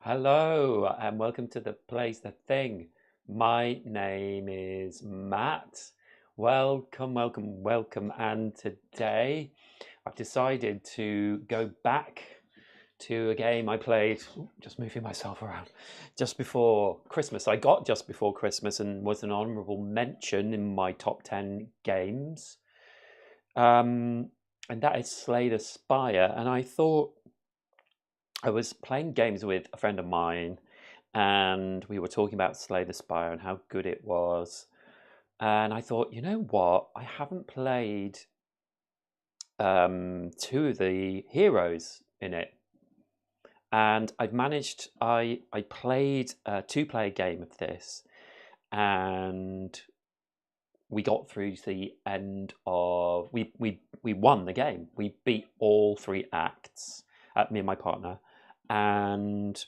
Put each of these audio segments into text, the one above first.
Hello and welcome to the Plays the Thing. My name is Matt. Welcome, welcome, welcome. And today I've decided to go back to a game I played, just moving myself around, just before Christmas. I got just before Christmas and was an honourable mention in my top 10 games. And that is Slay the Spire. And I thought I was playing games with a friend of mine, and we were talking about Slay the Spire and how good it was. And I thought, you know what? I haven't played two of the heroes in it, and I've managed. I played a two-player game of this, and we got through to the end of we won the game. We beat all three acts. Me and my partner, and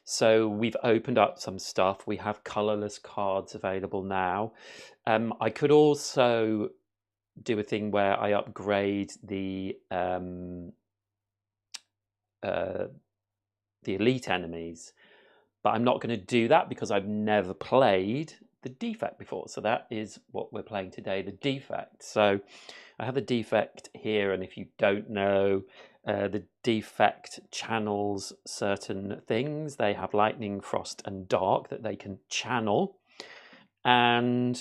so we've opened up some stuff. We have colorless cards available now. I could also do a thing where I upgrade the elite enemies, but I'm not going to do that because I've never played the Defect before. So that is what we're playing today, the Defect. So I have the Defect here, and if you don't know, the Defect channels certain things. They have lightning, frost, and dark that they can channel, and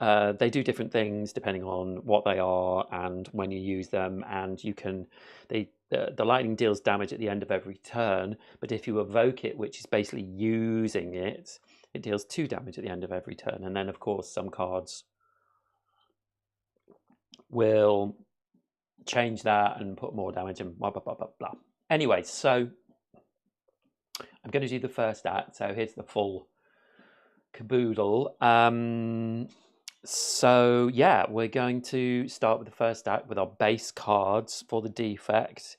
they do different things depending on what they are and when you use them. And you can, the lightning deals damage at the end of every turn, but if you evoke it, which is basically using it, it deals 2 damage at the end of every turn. And then, of course, some cards will change that and put more damage and blah, blah, blah, blah, blah. Anyway, so I'm going to do the first act. So here's the full caboodle. So yeah, we're going to start with the first act with our base cards for the Defect.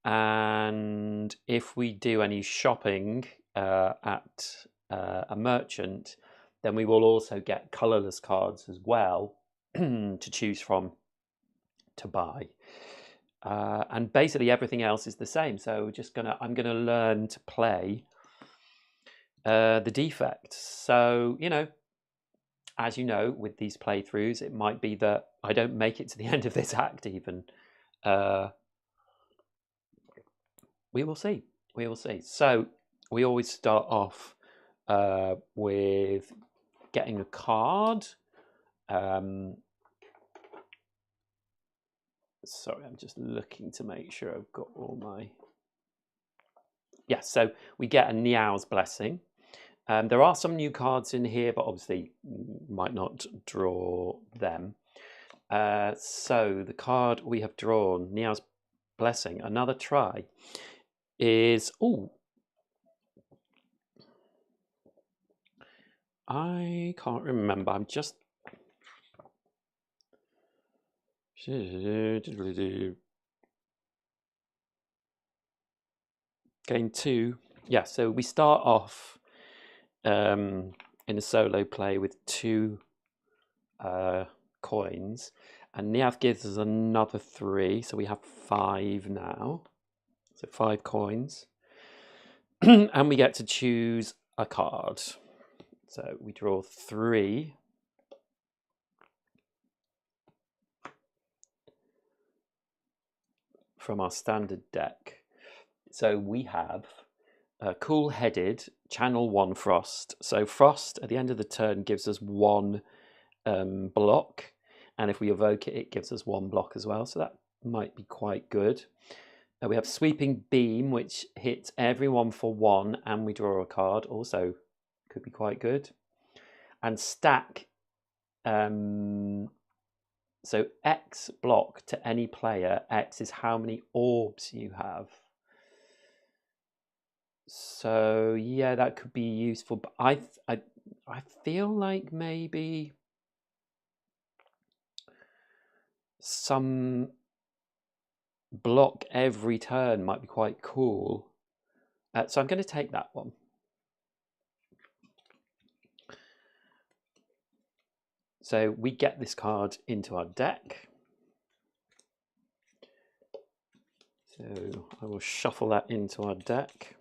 And if we do any shopping at a merchant, then we will also get colorless cards as well to choose from to buy. And basically everything else is the same. So I'm gonna learn to play the Defect. So, as you know, with these playthroughs, it might be that I don't make it to the end of this act even. We will see. We will see. So we always start off with getting a card. Sorry, I'm just looking to make sure I've got all my... Yeah, so we get a Niao's Blessing. There are some new cards in here, but obviously might not draw them. So the card we have drawn, Niao's Blessing, another try, is... Oh, I can't remember. I'm just... Game 2. Yeah, so we start off in a solo play with 2 coins, and Niav gives us another 3, so we have 5 now. So 5 coins. And we get to choose a card. So we draw 3. From our standard deck. So we have Cool-Headed, Channel 1 Frost. So Frost at the end of the turn gives us 1 block, and if we evoke it, it gives us 1 block as well. So that might be quite good. We have Sweeping Beam, which hits everyone for 1, and we draw a card. Also could be quite good. And Stack. So X block to any player. X is how many orbs you have. So yeah, that could be useful. But I feel like maybe some block every turn might be quite cool. So I'm going to take that one. So we get this card into our deck. So I will shuffle that into our deck.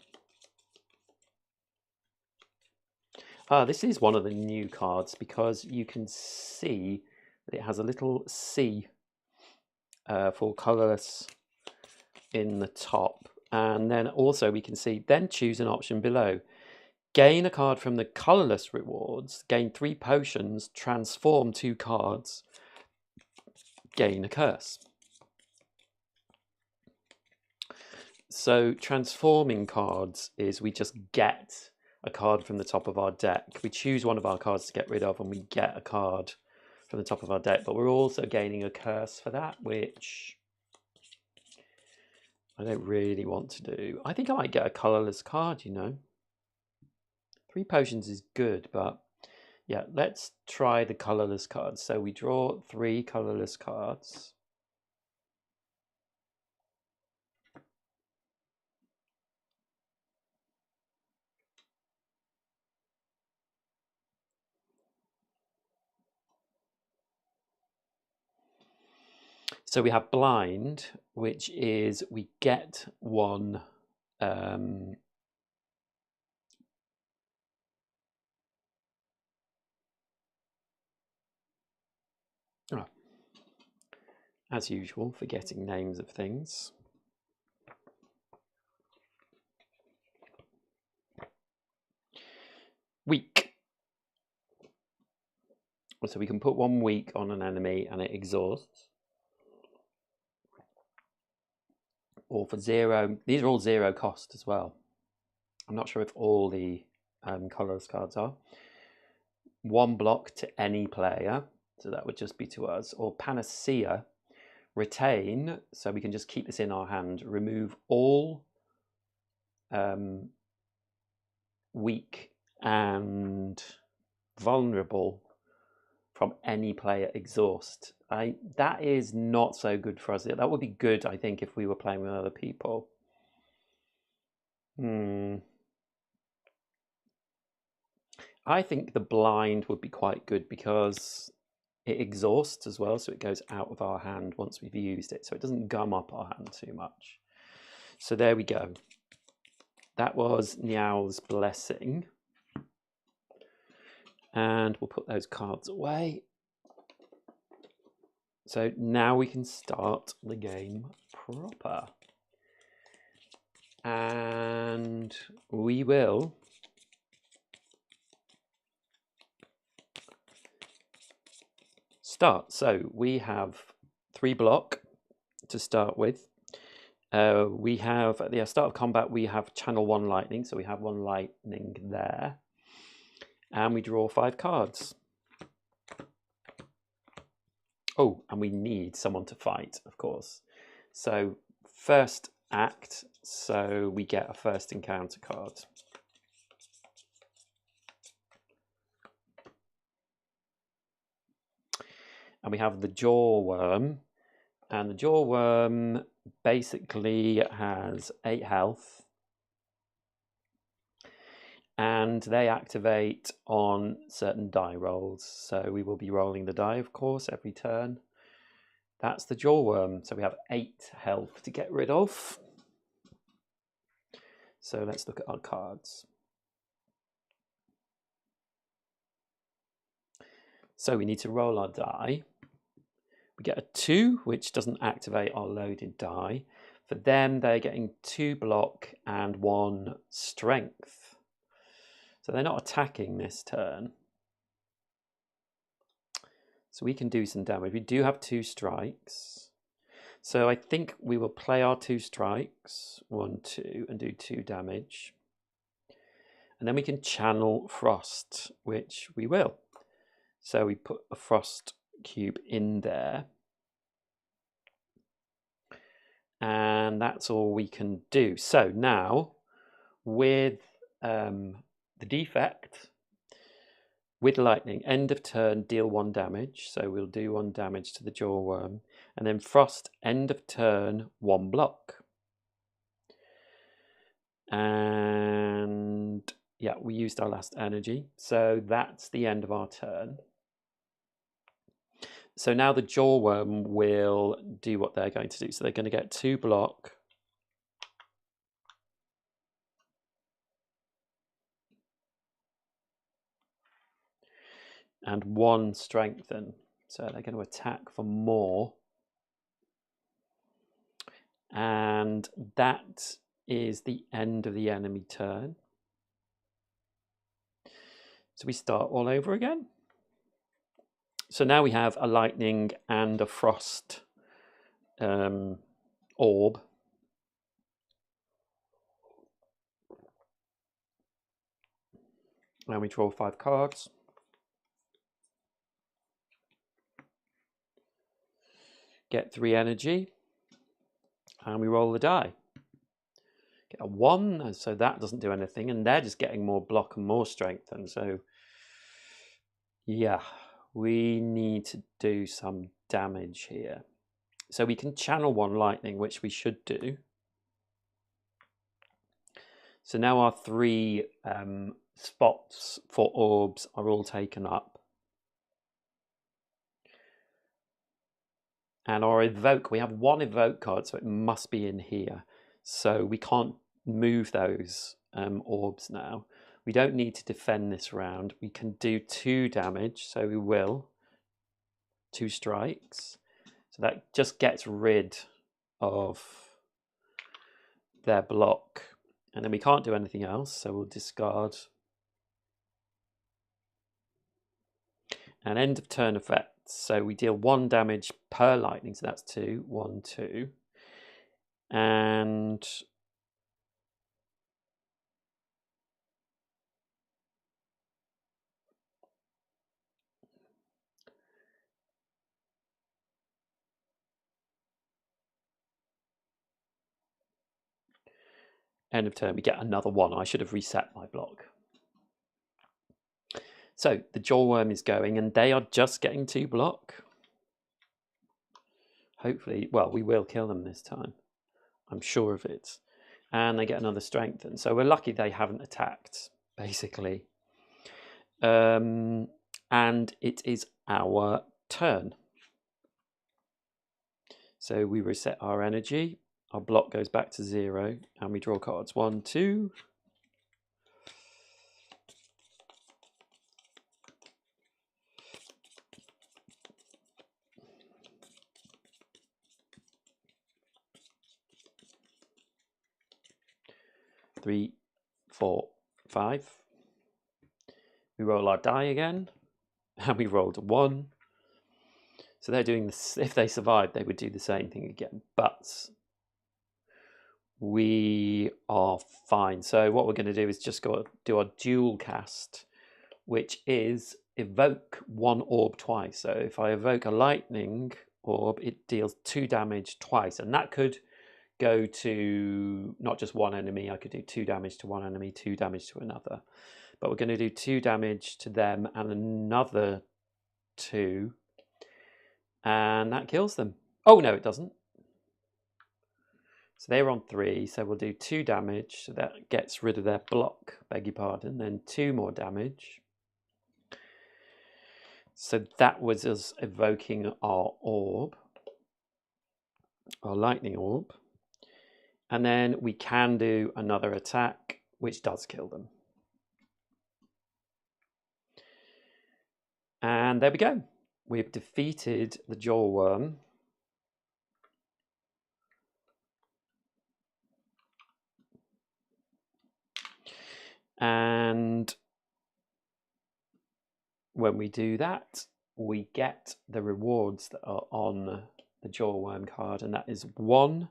This is one of the new cards because you can see that it has a little C for colourless in the top. And then also we can see, then choose an option below. Gain a card from the colourless rewards, gain 3 potions, transform 2 cards, gain a curse. So transforming cards is we just get a card from the top of our deck. We choose one of our cards to get rid of and we get a card from the top of our deck, but we're also gaining a curse for that, which I don't really want to do. I think I might get a colourless card, you know. 3 potions is good, but yeah, let's try the colourless cards. So we draw 3 colourless cards. So we have blind, which is we get one as usual, forgetting names of things. Weak. So we can put 1 weak on an enemy and it exhausts. Or for 0, these are all 0 cost as well. I'm not sure if all the colourless cards are. 1 block to any player, so that would just be to us. Or Panacea, retain, so we can just keep this in our hand. Remove all weak and vulnerable from any player exhaust. That is not so good for us. That would be good, I think, if we were playing with other people. I think the blind would be quite good because it exhausts as well, so it goes out of our hand once we've used it, so it doesn't gum up our hand too much. So there we go. That was Niao's Blessing. And we'll put those cards away. So now we can start the game proper. And we will start. So we have 3 block to start with. We have, at the start of combat, we have channel 1 lightning. So we have 1 lightning there. And we draw 5 cards. Oh, and we need someone to fight, of course. So first act, so we get a first encounter card. And we have the jaw worm. And the jaw worm basically has 8 health. And they activate on certain die rolls. So we will be rolling the die, of course, every turn. That's the jaw worm. So we have 8 health to get rid of. So let's look at our cards. So we need to roll our die. We get a 2, which doesn't activate our loaded die. For them, they're getting 2 block and 1 strength. So they're not attacking this turn. So we can do some damage. We do have 2 strikes. So I think we will play our 2 strikes, 1, 2, and do 2 damage. And then we can channel Frost, which we will. So we put a Frost cube in there. And that's all we can do. So now, with the defect, with lightning, end of turn, deal 1 damage. So we'll do 1 damage to the jaw worm. And then Frost, end of turn, 1 block. And yeah, we used our last energy. So that's the end of our turn. So now the jaw worm will do what they're going to do. So they're going to get 2 block and 1 strengthen. So they're going to attack for more. And that is the end of the enemy turn. So we start all over again. So now we have a lightning and a frost orb. And we draw 5 cards. Get 3 energy. And we roll the die. Get a 1, so that doesn't do anything. And they're just getting more block and more strength. And so, yeah, we need to do some damage here. So we can channel 1 lightning, which we should do. So now our 3 spots for orbs are all taken up. And our evoke, we have 1 evoke card, so it must be in here. So we can't move those orbs now. We don't need to defend this round. We can do 2 damage, so we will. 2 strikes. So that just gets rid of their block. And then we can't do anything else, so we'll discard. And end of turn effect. So we deal 1 damage per lightning, so that's 2. 1, 2. And end of turn, we get another 1. I should have reset my block. So the jawworm is going, and they are just getting 2 block. Hopefully, well, we will kill them this time. I'm sure of it. And they get another strengthen. So we're lucky they haven't attacked, basically. And it is our turn. So we reset our energy. Our block goes back to 0, and we draw cards. 1, 2. 3, 4, 5. We roll our die again, and we rolled a 1. So they're doing this. If they survived, they would do the same thing again. But we are fine. So what we're going to do is just go do our dual cast, which is evoke 1 orb twice. So if I evoke a lightning orb, it deals 2 damage twice, and that could go to not just 1 enemy. I could do 2 damage to 1 enemy, 2 damage to another. But we're going to do 2 damage to them and another 2, and that kills them. Oh no, it doesn't. So they're on 3, so we'll do 2 damage, so that gets rid of their block, beg your pardon, then 2 more damage. So that was us evoking our orb, our lightning orb. And then we can do another attack, which does kill them. And there we go. We've defeated the jawworm. And when we do that, we get the rewards that are on the jawworm card, and that is 1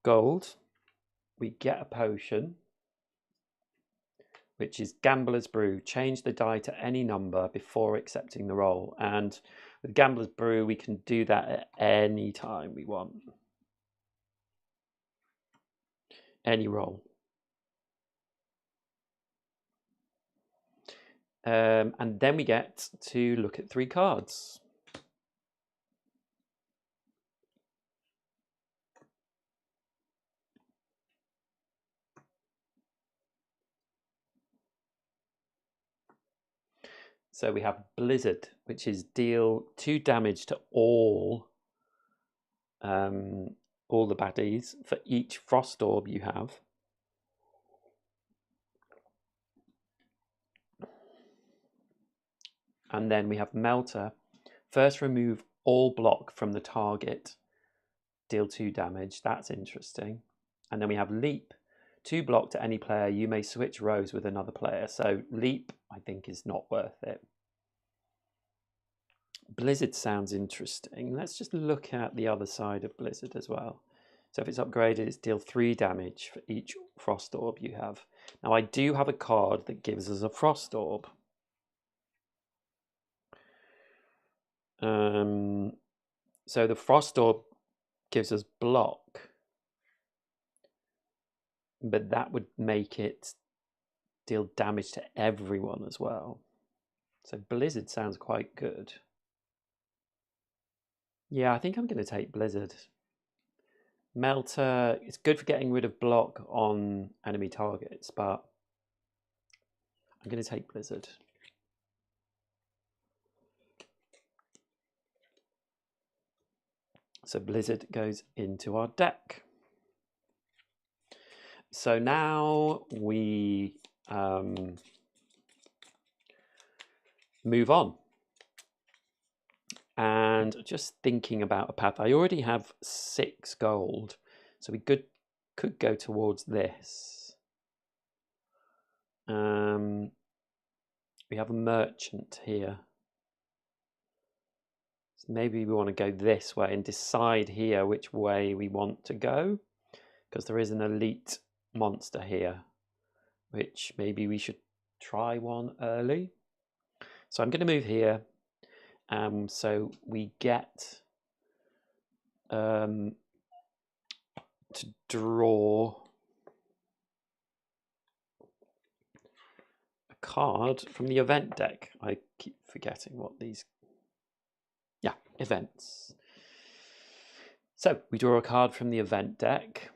gold. We get a potion, which is Gambler's Brew. Change the die to any number before accepting the roll. And with Gambler's Brew, we can do that at any time we want. Any roll. And then we get to look at 3 cards. So we have Blizzard, which is deal 2 damage to all the baddies for each frost orb you have. And then we have Melter. First, remove all block from the target. Deal 2 damage. That's interesting. And then we have Leap. 2 block to any player. You may switch rows with another player. So Leap, I think, is not worth it. Blizzard sounds interesting. Let's just look at the other side of Blizzard as well. So if it's upgraded, it's deal 3 damage for each Frost Orb you have. Now I do have a card that gives us a Frost Orb. So the Frost Orb gives us block, but that would make it deal damage to everyone as well. So Blizzard sounds quite good. Yeah, I think I'm going to take Blizzard. Melter, it's good for getting rid of block on enemy targets, but I'm going to take Blizzard. So Blizzard goes into our deck. So now we move on. And just thinking about a path, I already have 6 gold, so we could go towards this. We have a merchant here. So maybe we want to go this way and decide here which way we want to go, because there is an elite monster here, which maybe we should try one early. So I'm going to move here. So we get to draw a card from the event deck. I keep forgetting what these... Yeah, events. So we draw a card from the event deck.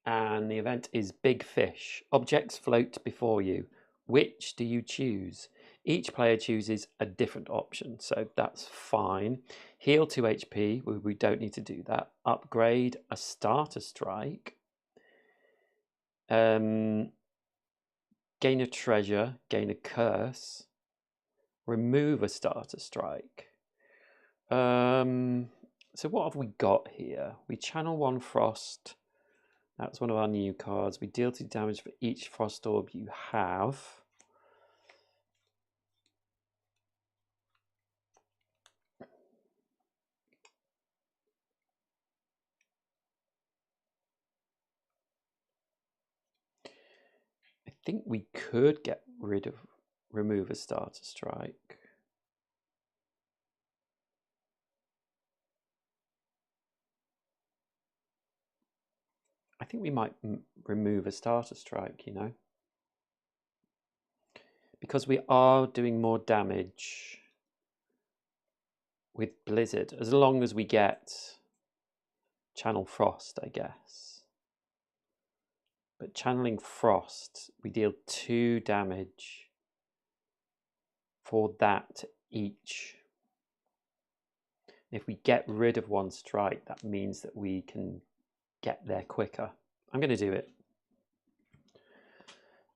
And the event is Big Fish. Objects float before you. Which do you choose? Each player chooses a different option, so that's fine. Heal 2 HP, we don't need to do that. Upgrade a starter strike. Gain a treasure, gain a curse. Remove a starter strike. So what have we got here? We channel 1 Frost. That's one of our new cards. We deal 2 damage for each Frost Orb you have. I think we could get rid of remove a starter strike. I think we might remove a starter strike, you know, because we are doing more damage with Blizzard, as long as we get Channel Frost, I guess. But channeling Frost, we deal 2 damage for that each. If we get rid of 1 strike, that means that we can get there quicker. I'm going to do it.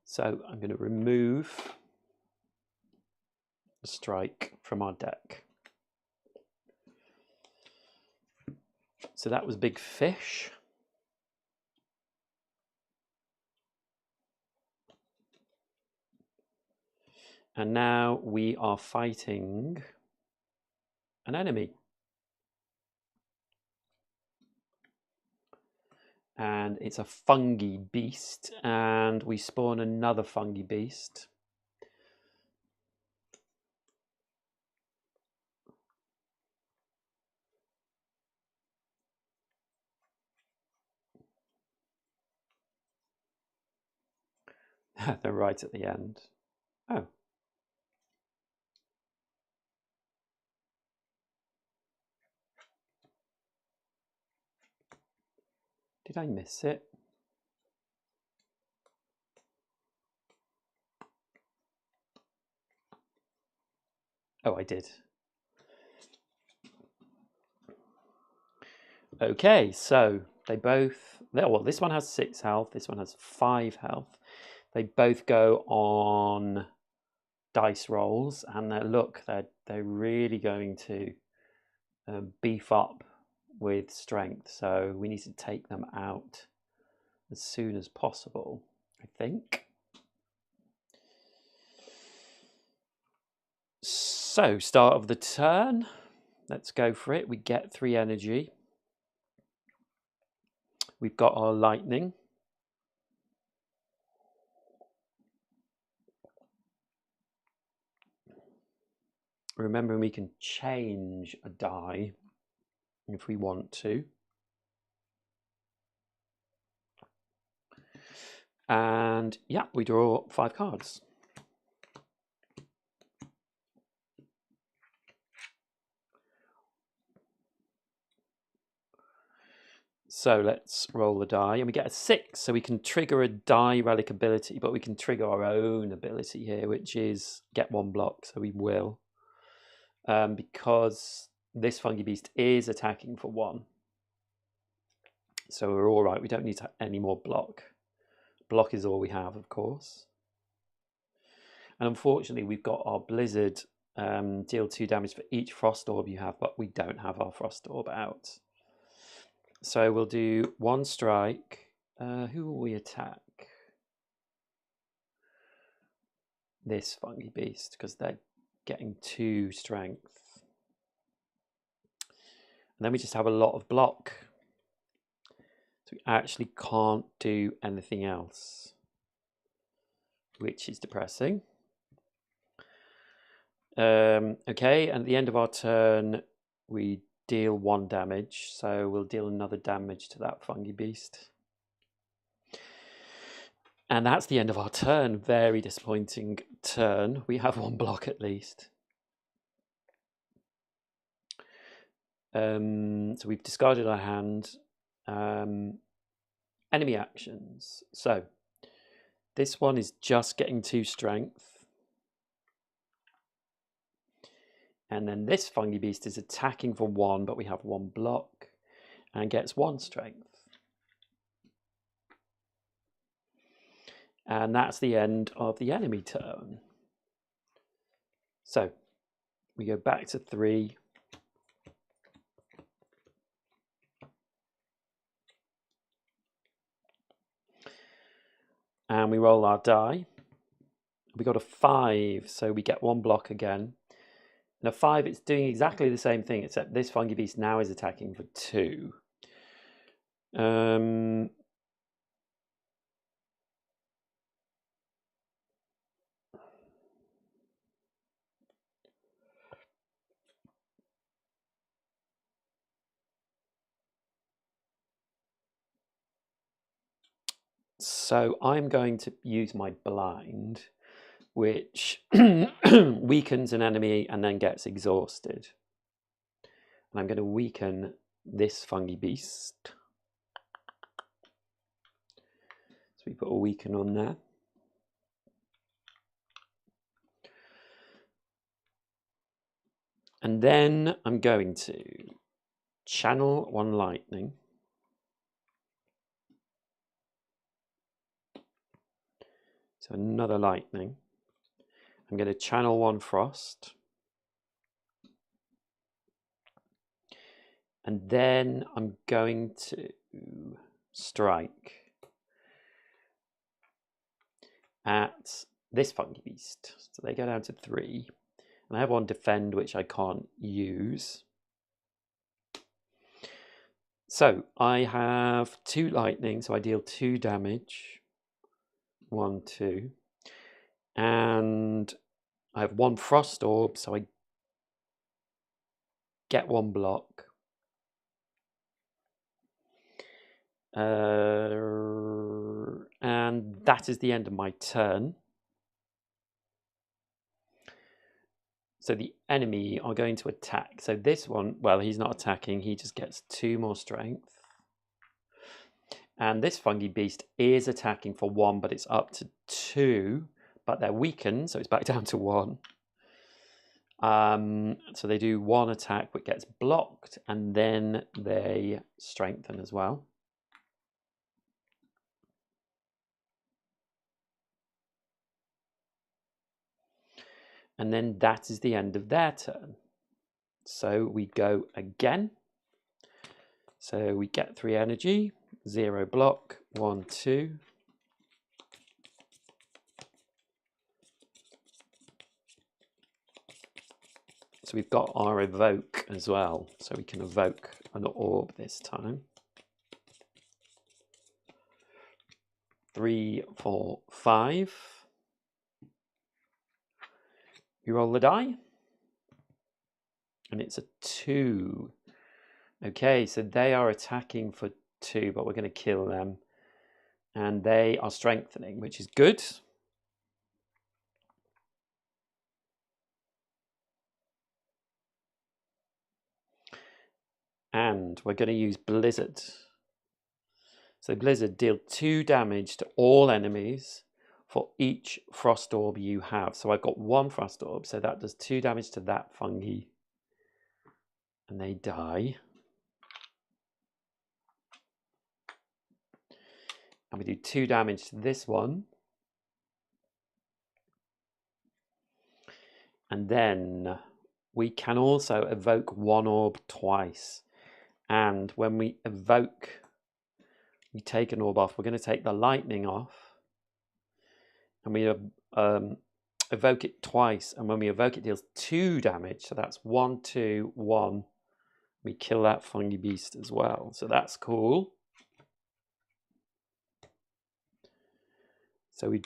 So I'm going to remove the strike from our deck. So that was Big Fish. And now we are fighting an enemy. And it's a fungi beast, and we spawn another fungi beast. They're right at the end. Oh. Did I miss it? Oh, I did. Okay, so they both... Well, this one has 6 health, this one has 5 health. They both go on dice rolls, and they're really going to beef up with strength. So we need to take them out as soon as possible, I think. So, start of the turn. Let's go for it. We get 3 energy. We've got our lightning. Remember, we can change a die if we want to. And yeah, we draw 5 cards. So let's roll the die, and we get a 6. So we can trigger a die relic ability, but we can trigger our own ability here, which is get 1 block. So we will, because this fungi beast is attacking for 1. So we're all right. We don't need any more block. Block is all we have, of course. And unfortunately, we've got our blizzard, deal 2 damage for each frost orb you have, but we don't have our frost orb out. So we'll do 1 strike. Who will we attack? This fungi beast, because they're getting 2 strength. And then we just have a lot of block. So we actually can't do anything else, which is depressing. Okay, and at the end of our turn, we deal 1 damage, so we'll deal another damage to that fungi beast. And that's the end of our turn. Very disappointing turn. We have 1 block at least. So we've discarded our hand. Enemy actions. So this one is just getting 2 strength. And then this fungi beast is attacking for 1, but we have 1 block and gets 1 strength. And that's the end of the enemy turn. So we go back to 3. And we roll our die. We got a 5, so we get 1 block again. And a 5, it's doing exactly the same thing, except this fungi beast now is attacking for 2. So I'm going to use my blind, which weakens an enemy and then gets exhausted. And I'm going to weaken this fungi beast. So we put a weaken on there. And then I'm going to channel 1 lightning. So another lightning. I'm going to channel 1 frost. And then I'm going to strike at this fungi beast. So they go down to 3. And I have 1 defend, which I can't use. So I have 2 lightning, so I deal 2 damage. 1, 2. And I have 1 frost orb, so I get 1 block. And that is the end of my turn. So the enemy are going to attack. So this one, well, he's not attacking. He just gets 2 more strength. And this fungi beast is attacking for 1, but it's up to 2. But they're weakened, so it's back down to 1. So they do 1 attack, but gets blocked, and then they strengthen as well. And then that is the end of their turn. So we go again. So we get 3 energy, 0 block, 1, 2. So we've got our evoke as well. So we can evoke an orb this time. 3, 4, 5. You roll the die. And it's a 2. Okay, so they are attacking for 2, but we're going to kill them. And they are strengthening, which is good. And we're going to use Blizzard. So Blizzard, deal 2 damage to all enemies for each frost orb you have. So I've got 1 frost orb, so that does 2 damage to that fungi. And they die. And we do 2 damage to this one. And then we can also evoke 1 orb twice. And when we evoke, we take an orb off. We're going to take the lightning off. And we evoke it twice. And when we evoke, it deals 2 damage. So that's 1, 2, 1. We kill that fungi beast as well. So that's cool. So we've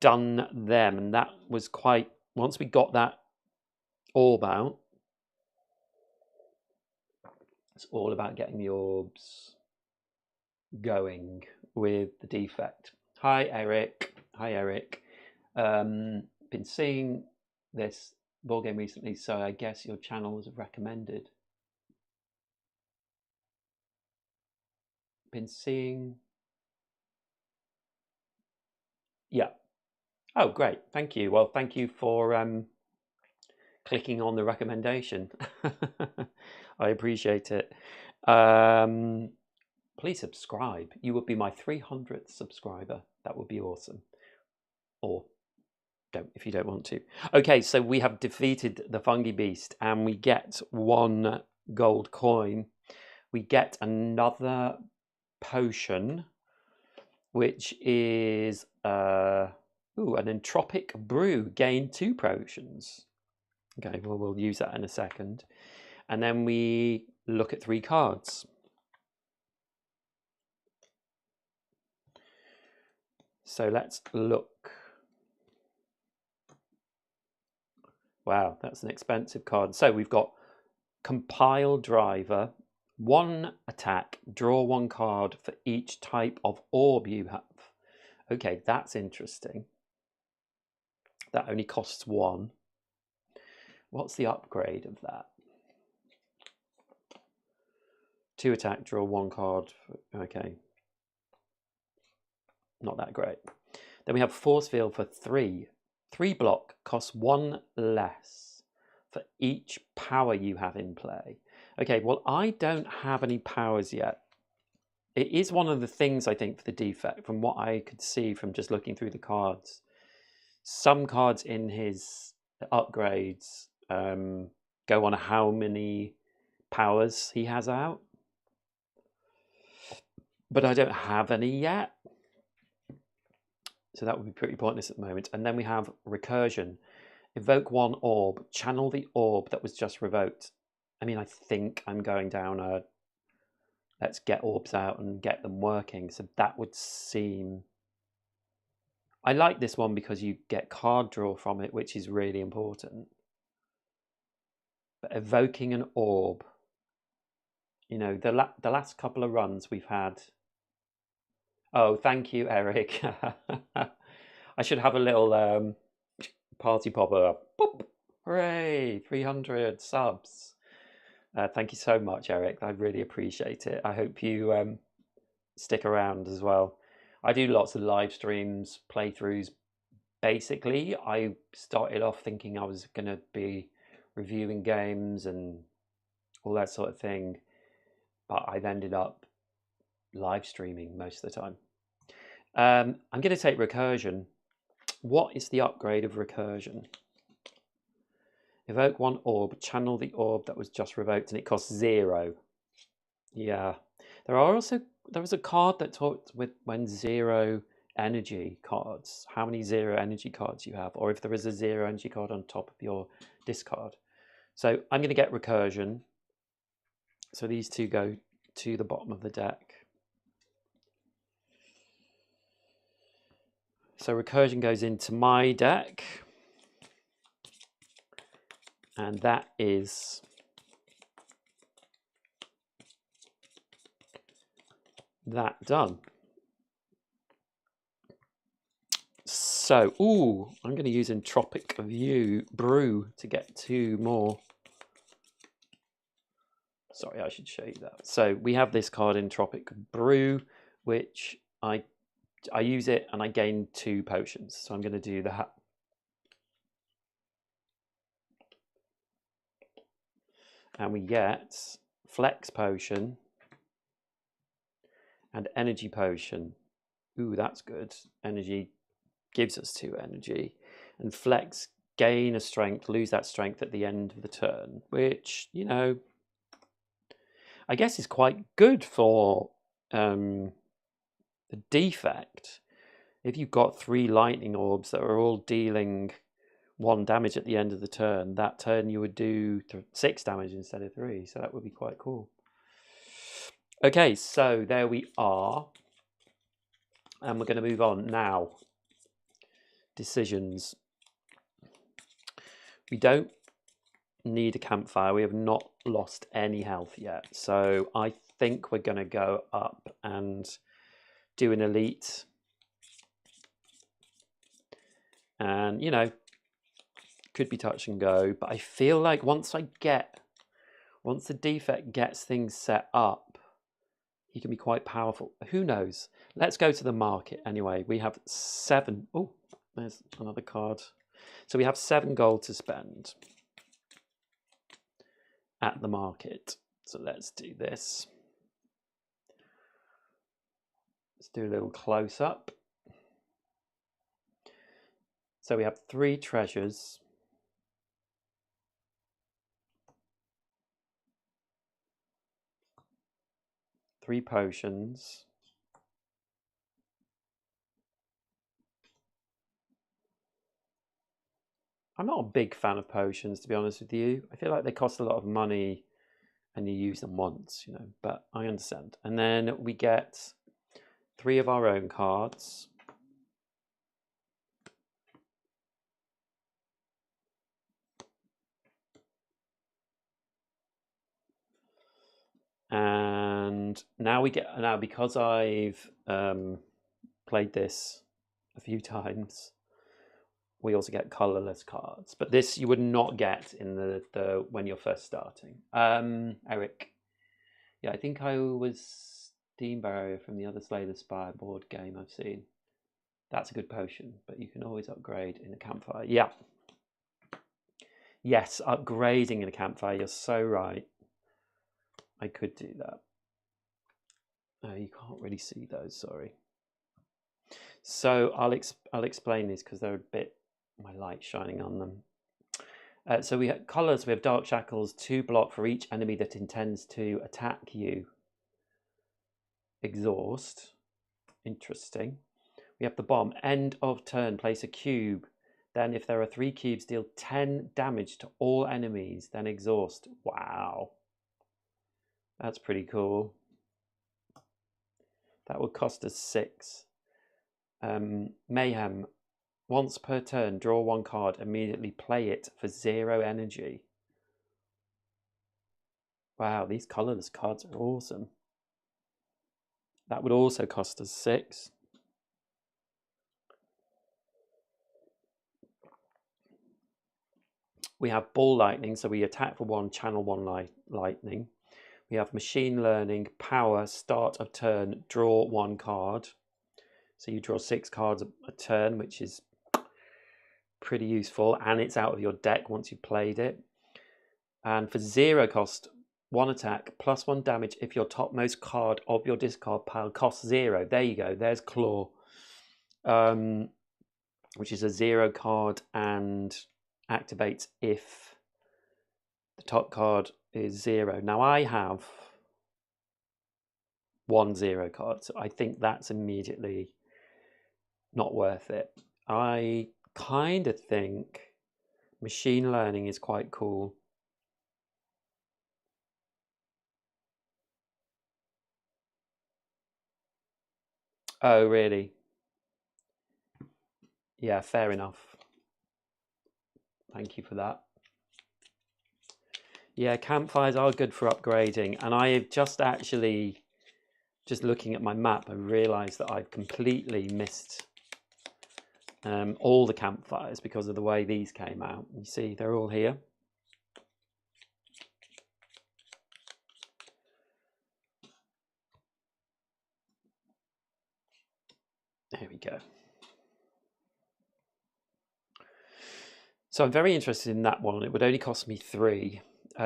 done them. And that was quite... Once we got that orb out, it's all about getting the orbs going with the defect. Hi, Eric. Hi, Eric. Been seeing this board game recently, so I guess your channel was recommended. Been seeing... Yeah. Oh, great. Thank you. Well, thank you for clicking on the recommendation. I appreciate it. Please subscribe. You would be my 300th subscriber. That would be awesome. Or don't if you don't want to. Okay, so we have defeated the fungi beast and we get 1 gold coin. We get another potion, which is an entropic brew. Gain 2 potions. Okay, well, we'll use that in a second. And then we look at 3 cards. So let's look. Wow, that's an expensive card. So we've got Compile Driver, 1 attack, draw 1 card for each type of orb you have. Okay, that's interesting. That only costs 1. What's the upgrade of that? 2 attack, draw 1 card. Okay. Not that great. Then we have Force Field for 3. 3 block, costs 1 less for each power you have in play. Okay, well, I don't have any powers yet. It is one of the things, I think, for the defect, from what I could see from just looking through the cards. Some cards in his upgrades go on how many powers he has out. But I don't have any yet. So that would be pretty pointless at the moment. And then we have Recursion. Evoke 1 orb. Channel the orb that was just revoked. I mean, I think I'm going down a... Let's get orbs out and get them working. So that would seem... I like this one because you get card draw from it, which is really important. But evoking an orb... You know, the last couple of runs we've had... Oh, thank you, Eric. I should have a little party popper. Boop. Hooray, 300 subs. Thank you so much, Eric. I really appreciate it. I hope you stick around as well. I do lots of live streams, playthroughs. Basically, I started off thinking I was going to be reviewing games and all that sort of thing. But I've ended up live streaming most of the time. I'm going to take Recursion. What is the upgrade of Recursion? Evoke one orb, channel the orb that was just revoked, and it costs 0. Yeah. There was a card that talked with when 0 energy cards, how many 0 energy cards you have, or if there is a 0 energy card on top of your discard. So I'm going to get recursion. So these two go to the bottom of the deck. So recursion goes into my deck. And that is that done. So, I'm going to use Entropic Brew to get 2 more. Sorry, I should show you that. So we have this card, Entropic Brew, which I use it and I gain 2 potions. So I'm going to do that. And we get Flex Potion and Energy Potion. Ooh, that's good. Energy gives us 2 energy. And Flex, gain a strength, lose that strength at the end of the turn, which, you know, I guess is quite good for the Defect. If you've got 3 lightning orbs that are all dealing 1 damage at the end of the turn, that turn you would do 6 damage instead of 3, so that would be quite cool. Okay, so there we are, and we're going to move on now. Decisions. We don't need a campfire. We have not lost any health yet, so I think we're going to go up and do an elite. And, you know, could be touch and go, but I feel like once the Defect gets things set up, he can be quite powerful. Who knows? Let's go to the market anyway. We have 7. Oh, there's another card. So we have 7 gold to spend at the market. So let's do this. Let's do a little close up. So we have 3 treasures. 3 potions. I'm not a big fan of potions, to be honest with you. I feel like they cost a lot of money and you use them once, you know, but I understand. And then we get 3 of our own cards. And now because I've played this a few times, we also get colorless cards. But this you would not get in the when you're first starting. Eric, yeah, I think I was Steam Barrier from the other Slay the Spire board game I've seen. That's a good potion, but you can always upgrade in a campfire. Yeah. Yes, upgrading in a campfire. You're so right. I could do that. You can't really see those, sorry. So I'll explain these because they're a bit, my light shining on them. So we have colors. We have Dark Shackles, 2 block for each enemy that intends to attack you. Exhaust. Interesting. We have the bomb. End of turn. Place a cube. Then if there are 3 cubes, deal 10 damage to all enemies. Then exhaust. Wow. That's pretty cool. That would cost us 6. Mayhem. Once per turn, draw 1 card. Immediately play it for 0 energy. Wow, these colorless cards are awesome. That would also cost us 6. We have Ball Lightning, so we attack for 1, channel 1 lightning. We have Machine Learning, Power, start of turn, draw 1 card. So you draw 6 cards a turn, which is pretty useful, and it's out of your deck once you've played it. And for 0 cost, 1 attack, plus 1 damage if your topmost card of your discard pile costs 0. There you go, there's Claw, which is a 0 card and activates if The top card is 0. Now I have 1 0 card, so I think that's immediately not worth it. I kind of think machine learning is quite cool. Oh, really? Yeah, fair enough. Thank you for that. Yeah, campfires are good for upgrading, and I have just actually, just looking at my map, I realised that I've completely missed all the campfires because of the way these came out. You see, they're all here. There we go. So I'm very interested in that one. It would only cost me 3.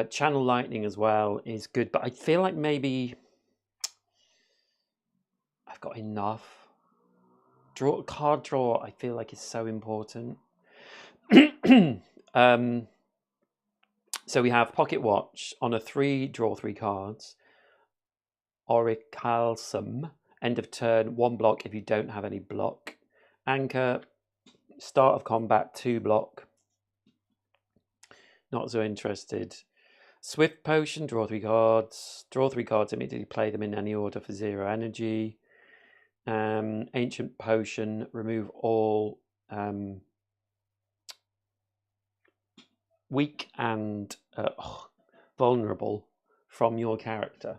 Channel Lightning as well is good, but I feel like maybe I've got enough. Card draw, I feel like is so important. So we have Pocket Watch on a 3, draw 3 cards. Orichalcum, end of turn, 1 block if you don't have any block. Anchor, start of combat, 2 block. Not so interested. Swift Potion, draw 3 cards. Draw 3 cards, immediately play them in any order for 0 energy. Ancient Potion, remove all weak and vulnerable from your character.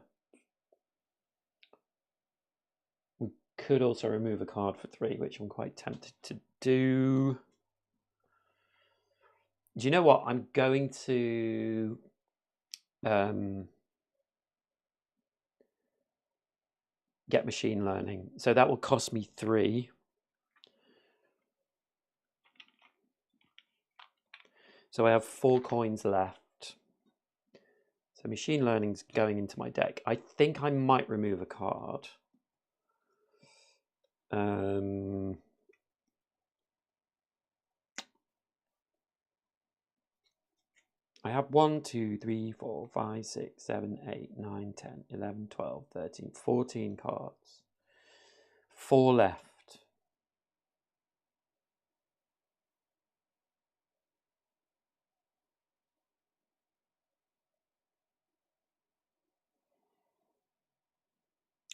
We could also remove a card for 3, which I'm quite tempted to do. Do you know what? I'm going to get machine learning. So that will cost me 3. So I have 4 coins left. So machine learning's going into my deck. I think I might remove a card. I have 1, 2, 3, 4, 5, 6, 7, 8, 9, 10, 11, 12, 13, 14 cards. 4 left.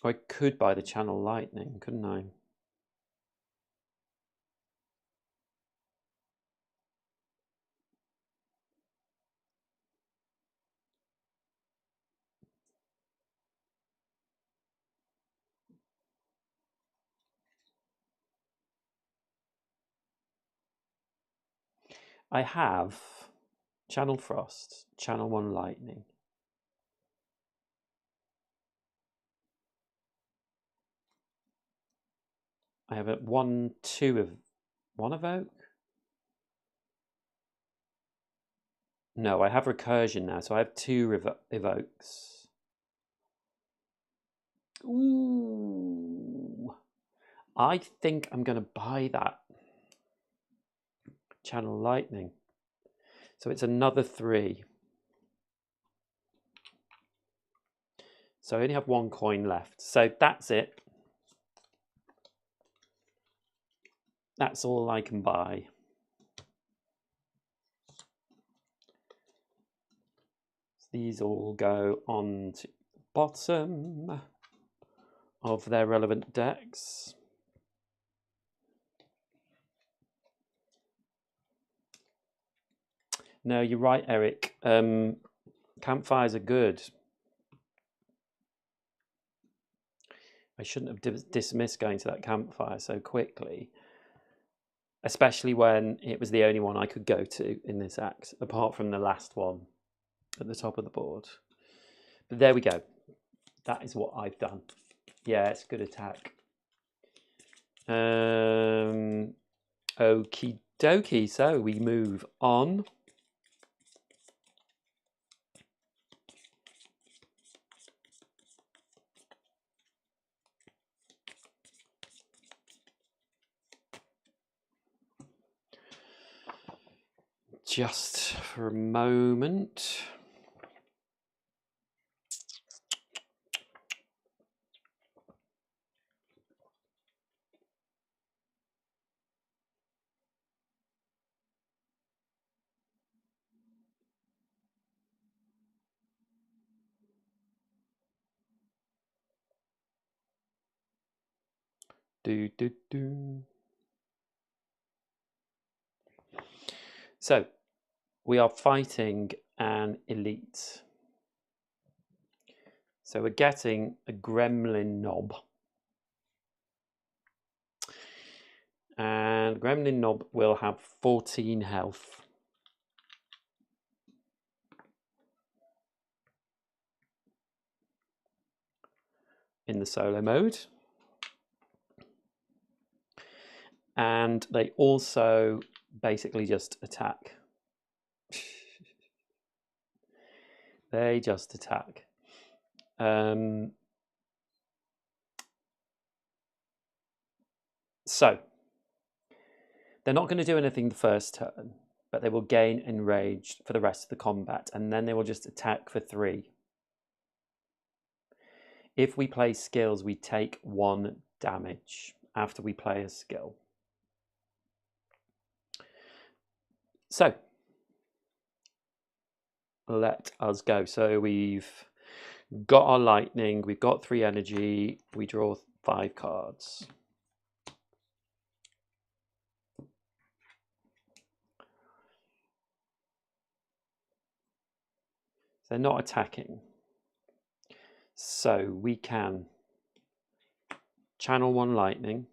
I could buy the Channel Lightning, couldn't I? I have Channel Frost, Channel 1 Lightning. I have a 1, 2 of 1 evoke. No, I have recursion now, so I have 2 evokes. Ooh, I think I'm going to buy that Channel Lightning. So it's another 3. So I only have 1 coin left. So that's it. That's all I can buy. These all go on to the bottom of their relevant decks. No, you're right, Eric. Campfires are good. I shouldn't have dismissed going to that campfire so quickly, especially when it was the only one I could go to in this act, apart from the last one at the top of the board. But there we go. That is what I've done. Yeah, it's good attack. Okie dokie. So we move on. Just for a moment. So we are fighting an elite. So we're getting a gremlin knob. And gremlin knob will have 14 health. In the solo mode. And they also basically just attack. They just attack. So they're not going to do anything the first turn, but they will gain enraged for the rest of the combat, and then they will just attack for 3. If we play skills, we take 1 damage after we play a skill. So let us go. So we've got our lightning, we've got 3 energy, we draw 5 cards. They're not attacking. So we can channel 1 lightning.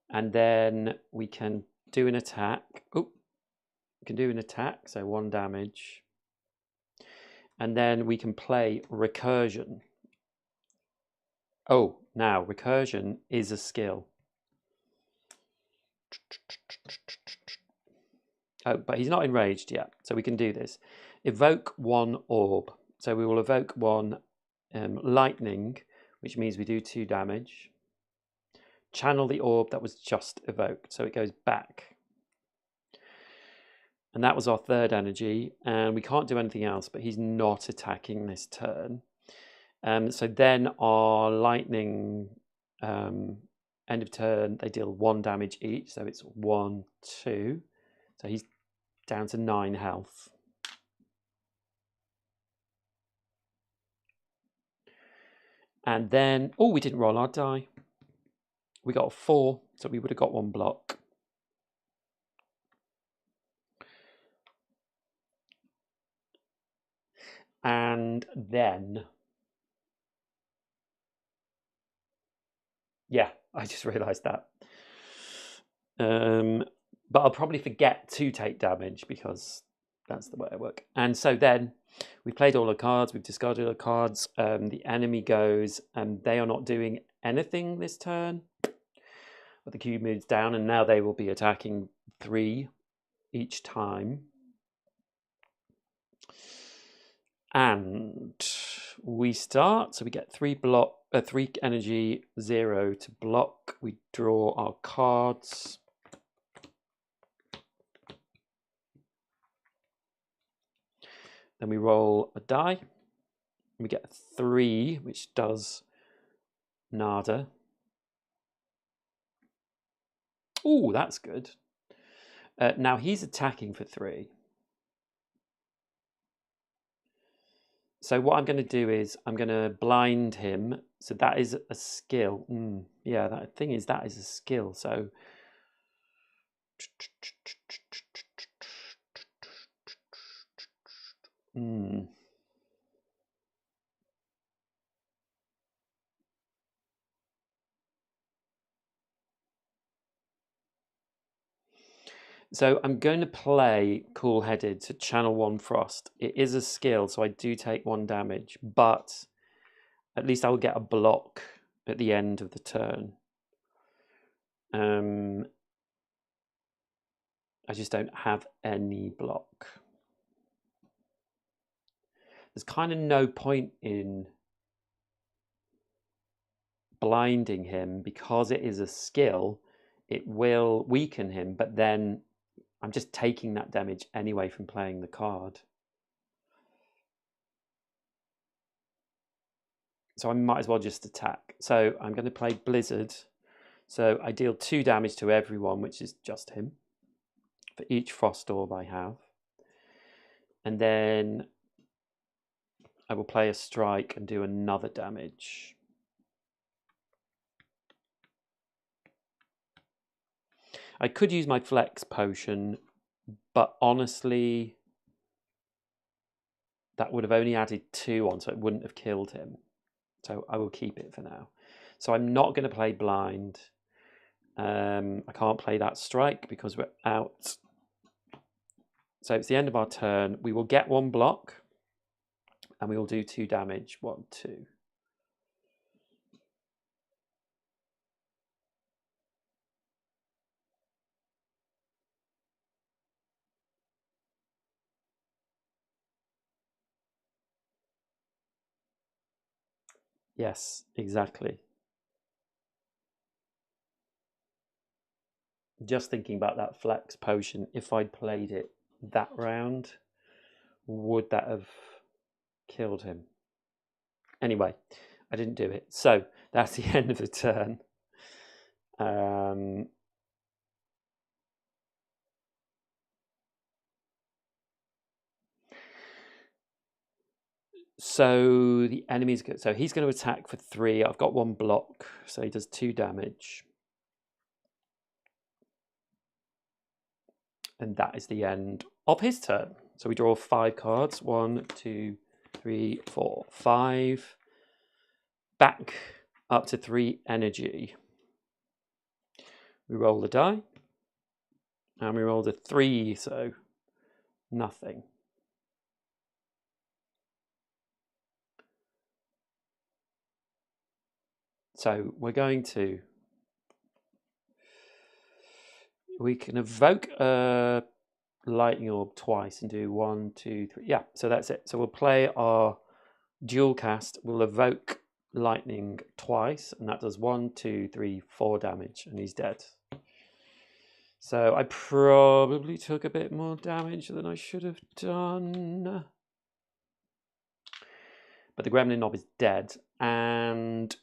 And then we can do an attack. Oh, we can do an attack, so 1 damage. And then we can play recursion. Oh, now recursion is a skill. Oh, but he's not enraged yet, so we can do this. Evoke 1 orb. So we will evoke 1 lightning, which means we do 2 damage. Channel the orb that was just evoked, so it goes back. And that was our 3rd energy, and we can't do anything else, but he's not attacking this turn. So then our lightning, end of turn, they deal 1 damage each, so it's 1, 2. So he's down to 9 health. And then, oh, we didn't roll our die. We got a 4, so we would have got 1 block. And then, yeah, I just realised that. But I'll probably forget to take damage because that's the way I work. And so then we've played all the cards, we've discarded the cards. The enemy goes, and they are not doing anything this turn. But the cube moves down, and now they will be attacking 3 each time. And we start, so we get 3 energy, 0 to block. We draw our cards. Then we roll a die. We get a 3, which does nada. Oh, that's good. Now he's attacking for 3. So what I'm going to do is I'm going to blind him. So that is a skill. Yeah, that thing is that is a skill. So So I'm going to play Cool-Headed to channel 1 Frost. It is a skill, so I do take 1 damage, but at least I will get a block at the end of the turn. I just don't have any block. There's kind of no point in blinding him because it is a skill. It will weaken him, but then I'm just taking that damage anyway from playing the card. So I might as well just attack. So I'm going to play Blizzard. So I deal 2 damage to everyone, which is just him, for each Frost Orb I have. And then I will play a strike and do another damage. I could use my flex potion, but honestly, that would have only added 2 on, so it wouldn't have killed him. So I will keep it for now. So I'm not going to play blind. I can't play that strike because we're out. So it's the end of our turn. We will get 1 block and we will do 2 damage. 1, 2. Yes, exactly. Just thinking about that flex potion, if I'd played it that round, would that have killed him? Anyway, I didn't do it. So that's the end of the turn. So the enemy's good. So he's going to attack for 3. I've got 1 block, so he does 2 damage. And that is the end of his turn. So we draw 5 cards. 1, 2, 3, 4, 5. Back up to 3 energy. We roll the die. And we rolled a 3, so nothing. So we're going to... We can evoke a lightning orb twice and do 1, 2, 3. Yeah, so that's it. So we'll play our dual cast. We'll evoke lightning twice, and that does 1, 2, 3, 4 damage, and he's dead. So I probably took a bit more damage than I should have done. But the gremlin knob is dead, and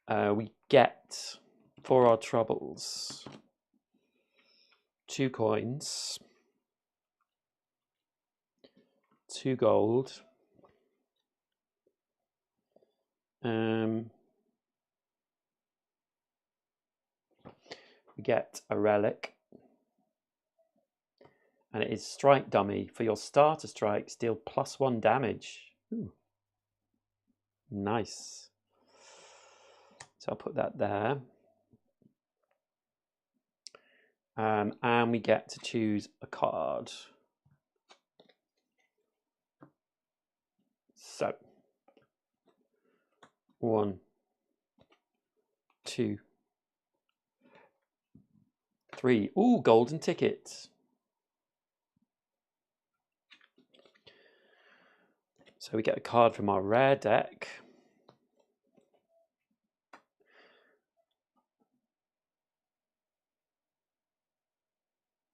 we get, for our troubles, 2 coins, 2 gold, we get a relic, and it is strike dummy. For your starter strikes, deal +1 damage. Ooh. Nice. So I'll put that there. And we get to choose a card. So 1, 2, 3. Ooh, golden ticket. So we get a card from our rare deck.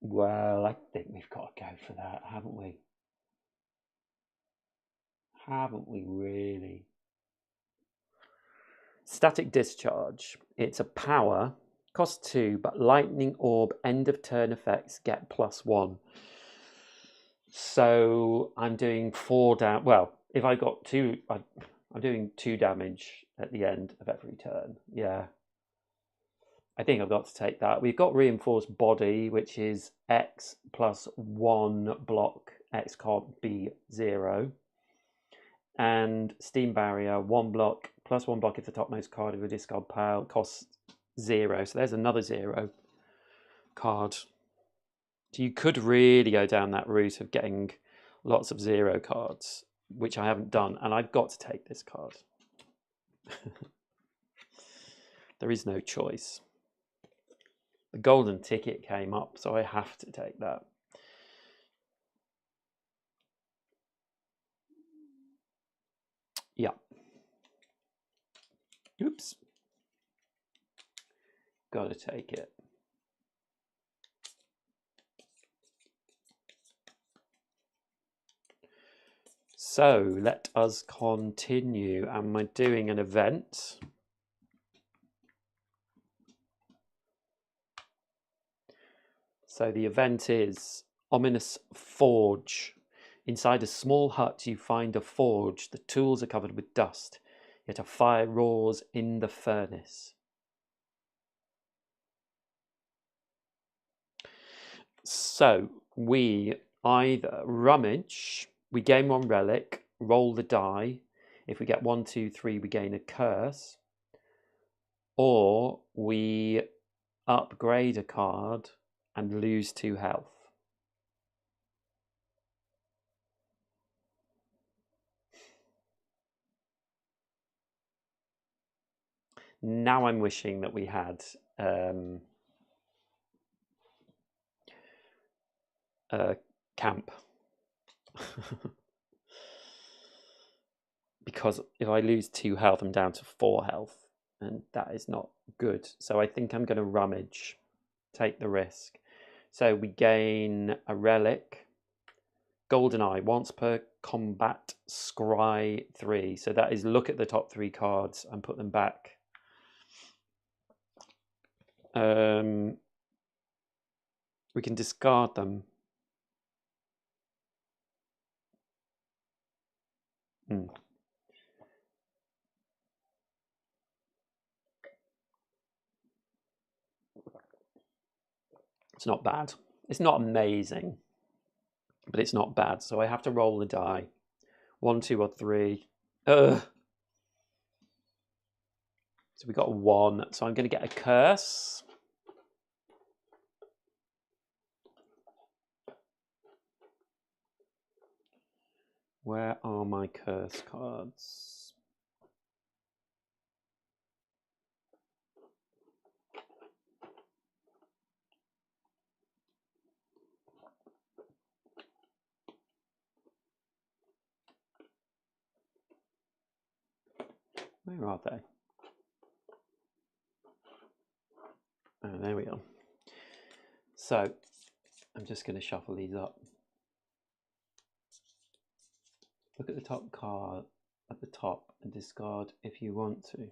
Well, I think we've got to go for that, haven't we? Haven't we really? Static Discharge. It's a power, costs 2, but lightning orb end of turn effects get +1. So I'm doing 4 damage. Well, if I got 2, I'm doing 2 damage at the end of every turn. Yeah. I think I've got to take that. We've got Reinforced Body, which is X +1 block. X can't be 0. And Steam Barrier, 1 block, +1 block if the topmost card of a discard pile costs 0. So there's another 0 card. So you could really go down that route of getting lots of 0 cards, which I haven't done. And I've got to take this card. There is no choice. The golden ticket came up, so I have to take that. Yeah. Oops. Got to take it. So let us continue. Am I doing an event? So the event is Ominous Forge. Inside a small hut you find a forge. The tools are covered with dust, yet a fire roars in the furnace. So we either rummage, we gain 1 relic, roll the die. If we get 1, 2, 3, we gain a curse. Or we upgrade a card and lose 2 health. Now I'm wishing that we had camp. Because if I lose 2 health, I'm down to 4 health, and that is not good. So I think I'm going to rummage, take the risk. So we gain a relic, Golden Eye, once per combat, scry 3. So that is look at the top 3 cards and put them back. We can discard them. It's not bad. It's not amazing, but it's not bad. So I have to roll the die. 1, 2, or 3. Ugh. So we got 1. So I'm going to get a curse. Where are my curse cards? Where are they? Oh, there we go. So I'm just going to shuffle these up. Look at the top card at the top and discard if you want to.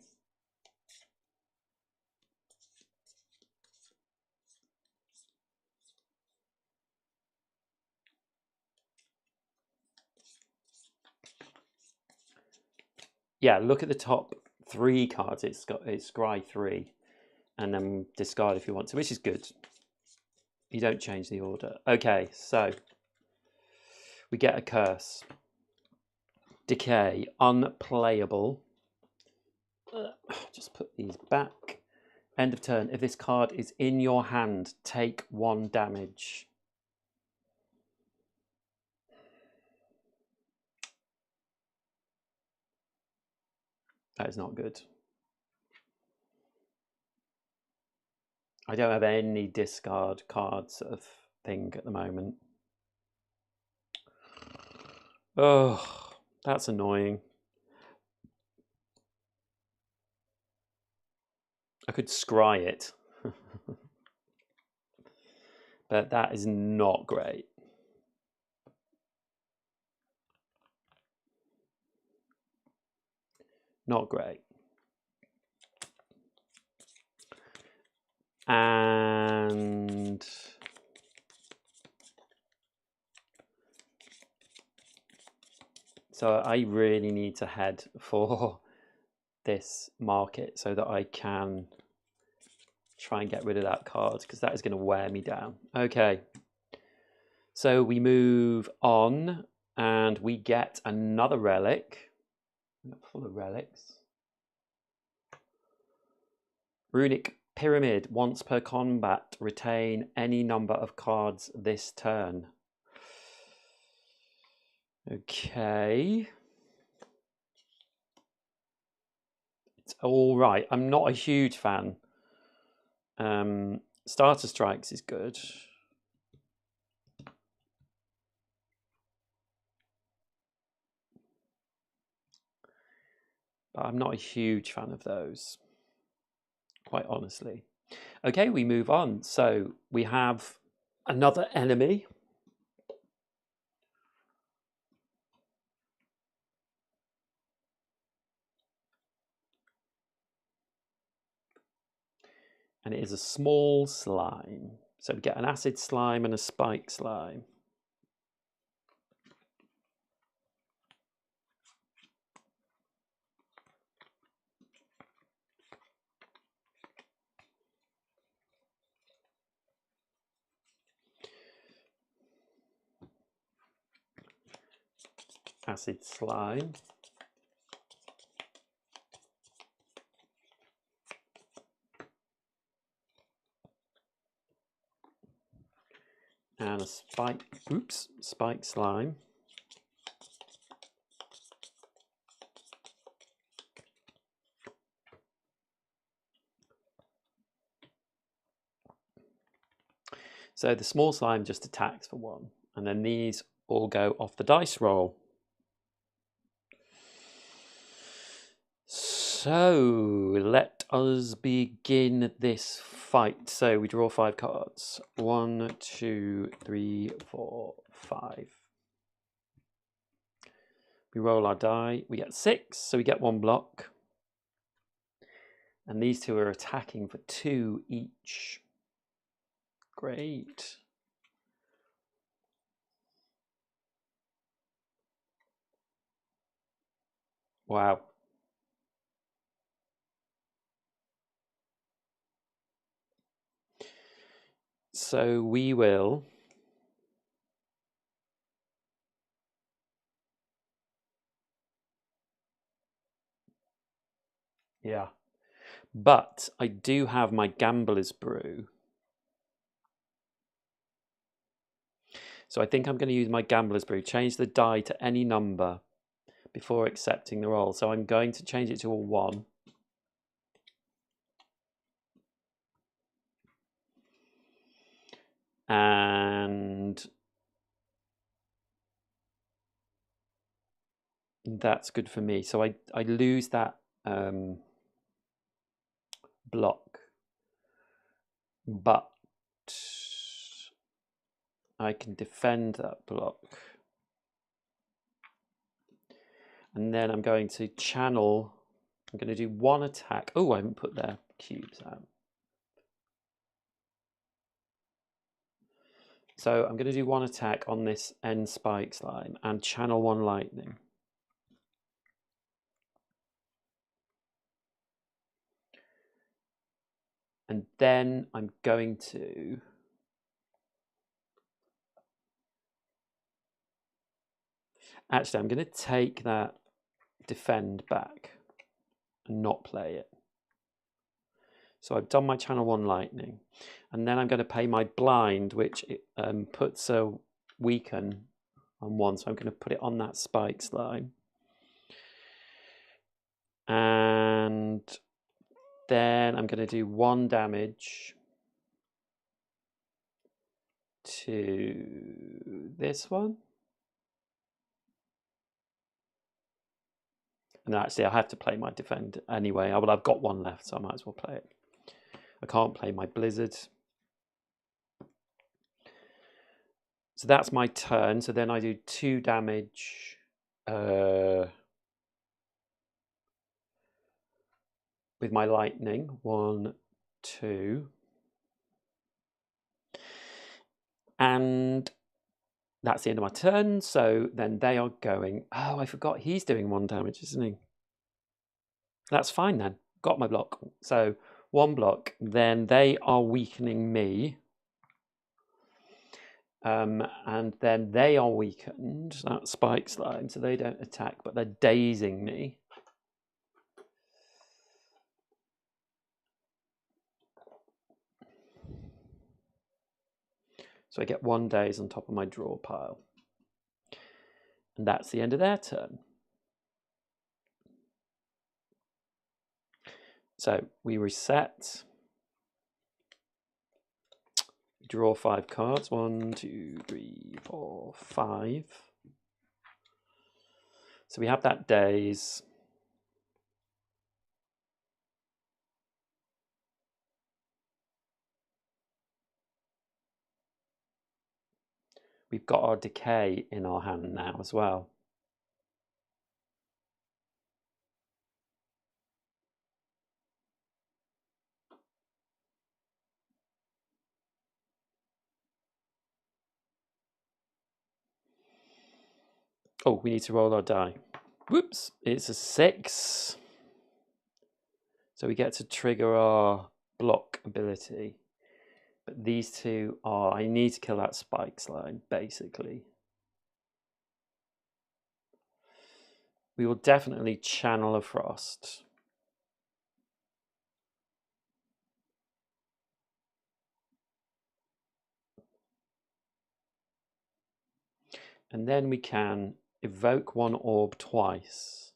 Yeah, look at the top 3 cards. It's scry 3, and then discard if you want to, which is good. You don't change the order. Okay, so we get a curse. Decay, unplayable. Just put these back. End of turn. If this card is in your hand, take 1 damage. That is not good. I don't have any discard cards of thing at the moment. Oh, that's annoying. I could scry it. But that is not great. Not great. And so I really need to head for this market so that I can try and get rid of that card, because that is going to wear me down. Okay, so we move on and we get another relic. Full of relics. Runic Pyramid. Once per combat, retain any number of cards this turn. Okay. It's all right. I'm not a huge fan. Starter Strikes is good. But I'm not a huge fan of those, quite honestly. Okay, we move on. So we have another enemy. And it is a small slime. So we get an acid slime and a spike slime. acid slime. And a spike slime. So the small slime just attacks for 1, and then these all go off the dice roll. So let us begin this fight. So we draw 5 cards. 1, 2, 3, 4, 5. We roll our die. We get 6, so we get 1 block. And these two are attacking for 2 each. Great. Wow. So we will but I do have my Gambler's Brew. So I think I'm going to use my Gambler's Brew, change the die to any number before accepting the roll. So I'm going to change it to a 1. And that's good for me. So I lose that block, but I can defend that block. And then I'm going to channel, I'm going to do 1 attack. Oh, I haven't put their cubes out. So I'm going to do 1 attack on this end spike slime and channel 1 lightning. And then I'm going to actually, I'm going to take that defend back and not play it. So I've done my channel 1 lightning, and then I'm going to pay my blind, which puts a weaken on 1. So I'm going to put it on that spike slime. And then I'm going to do 1 damage to this one. And actually, I have to play my defend anyway. Well, I've got 1 left, so I might as well play it. I can't play my blizzard. So that's my turn. So then I do 2 damage with my lightning. 1, 2. And that's the end of my turn. So then they are going. Oh, I forgot he's doing 1 damage, isn't he? That's fine then. Got my block. So 1 block. Then they are weakening me. And then they are weakened. That spike slime, so they don't attack, but they're dazing me. So I get 1 daze on top of my draw pile. And that's the end of their turn. So we reset. Draw 5 cards. 1, 2, 3, 4, 5. So we have that daze. We've got our decay in our hand now as well. Oh, we need to roll our die. Whoops, it's a 6. So we get to trigger our block ability. But these two are, I need to kill that spike slime, basically. we will definitely channel a frost. And then we can evoke one orb twice.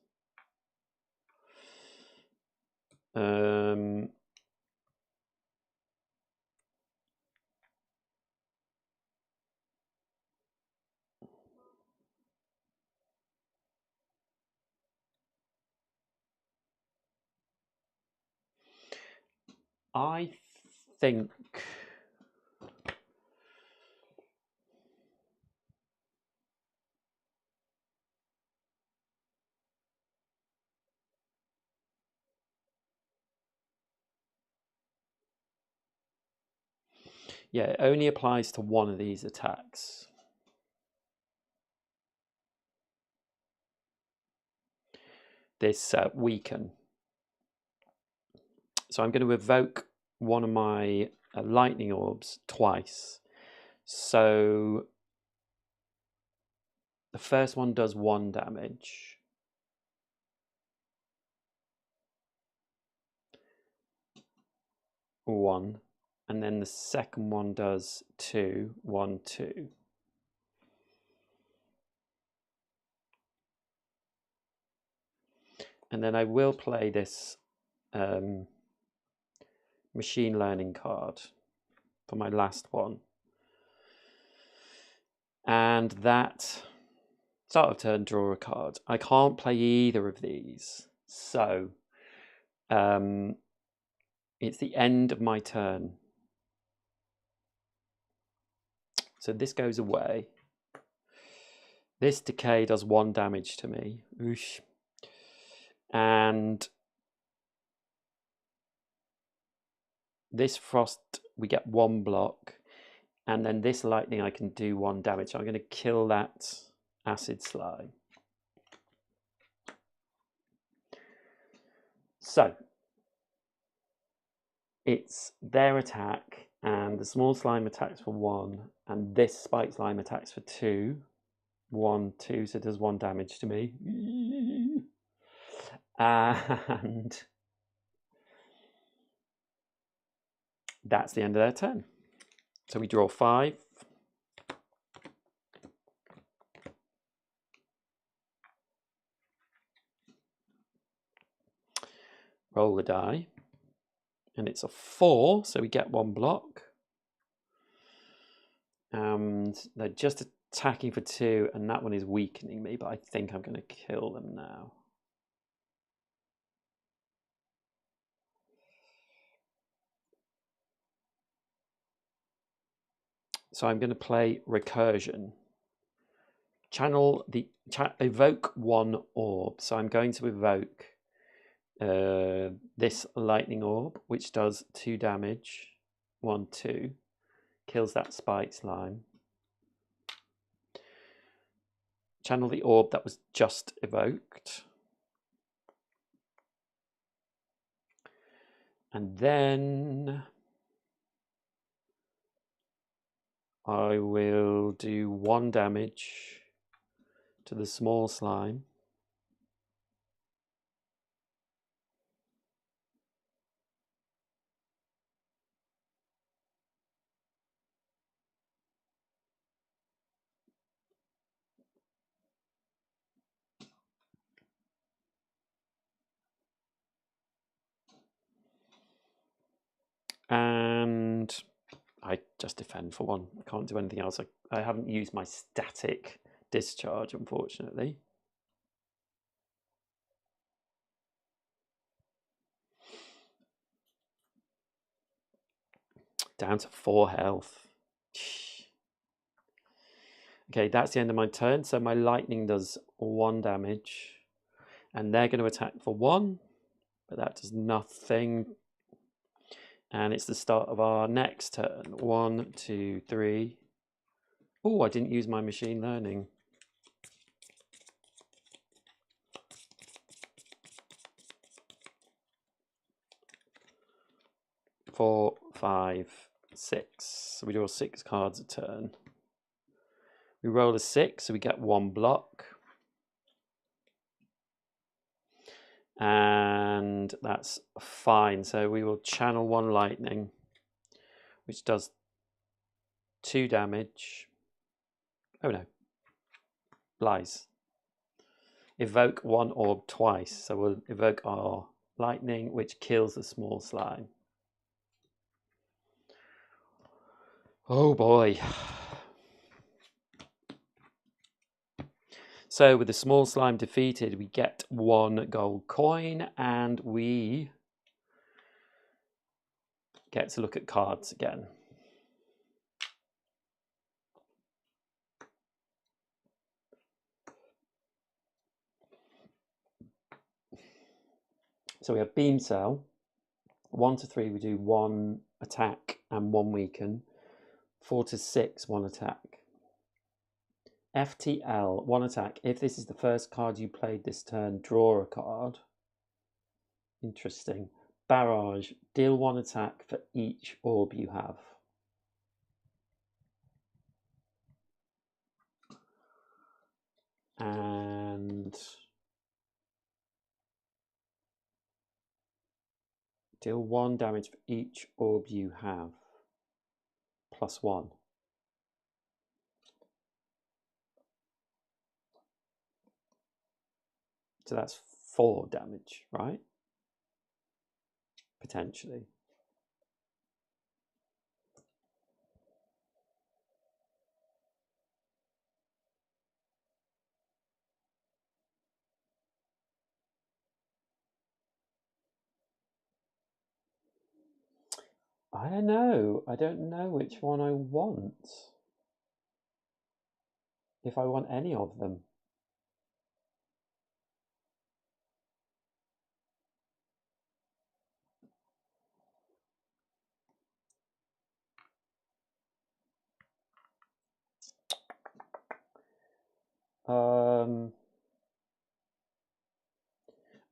I think yeah, it only applies to one of these attacks. This weaken. So I'm going to evoke one of my lightning orbs twice. So the first one does 1 damage. One. And then the second one does 2, 1, 2. And then I will play this machine learning card for my last one. And that start of turn, draw a card. I can't play either of these. So it's the end of my turn. So this goes away. This decay does 1 damage to me. Oosh. And this frost, we get 1 block. And then this lightning, I can do 1 damage. So I'm going to kill that acid slime. So it's their attack, and the small slime attacks for 1, and this spike slime attacks for 2. 1, 2, so it does 1 damage to me. And that's the end of their turn. So we draw 5. Roll the die. And it's a 4, so we get 1 block. And they're just attacking for 2, and that one is weakening me, but I think I'm going to kill them now. So I'm going to play Recursion. Evoke 1 orb. So I'm going to evoke this lightning orb, which does 2 damage. 1, 2. Kills that spike slime. Channel the orb that was just evoked. And then I will do 1 damage to the small slime. And I just defend for 1. I can't do anything else. I haven't used my static discharge, unfortunately. Down to 4 health. Okay, that's the end of my turn. So my lightning does 1 damage. And they're going to attack for 1. But that does nothing. And it's the start of our next turn. 1, 2, 3. Oh, I didn't use my machine learning. 4, 5, 6. So we draw 6 cards a turn. We roll a 6, so we get 1 block. and that's fine. So we will channel 1 lightning, which does 2 damage. Oh no, lies. Evoke 1 orb twice. So we'll evoke our lightning, which kills the small slime. Oh boy. So with the small slime defeated, we get 1 gold coin and we get to look at cards again. So we have Beam Cell. 1 to 3, we do 1 attack and 1 weaken. 4 to 6, 1 attack. FTL, 1 attack. If this is the first card you played this turn, draw a card. Interesting. Barrage, deal 1 attack for each orb you have. And deal 1 damage for each orb you have. +1. So that's 4 damage, right? Potentially. I don't know. I don't know which one I want. If I want any of them.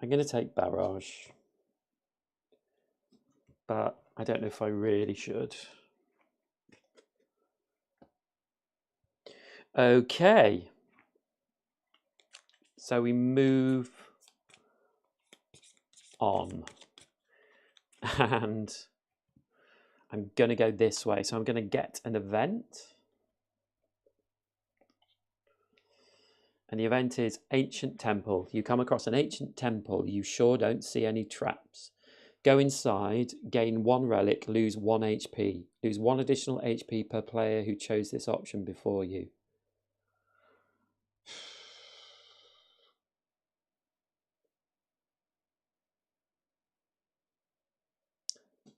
I'm going to take Barrage, but I don't know if I really should. Okay, so we move on, and I'm going to go this way. So I'm going to get an event. And the event is Ancient Temple. You come across an ancient temple. You sure don't see any traps. Go inside, gain 1 relic, lose 1 HP. Lose 1 additional HP per player who chose this option before you.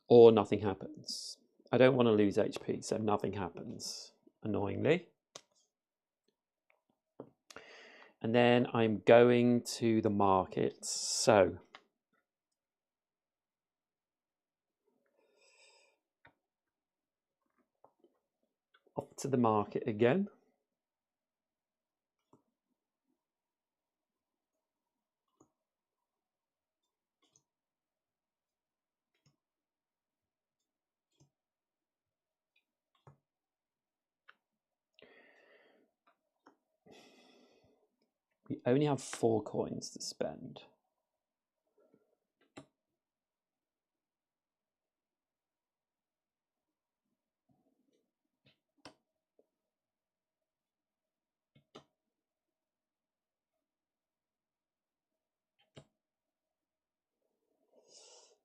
Or nothing happens. I don't want to lose HP, so nothing happens, annoyingly. And then I'm going to the market. So off to the market again. We only have 4 coins to spend.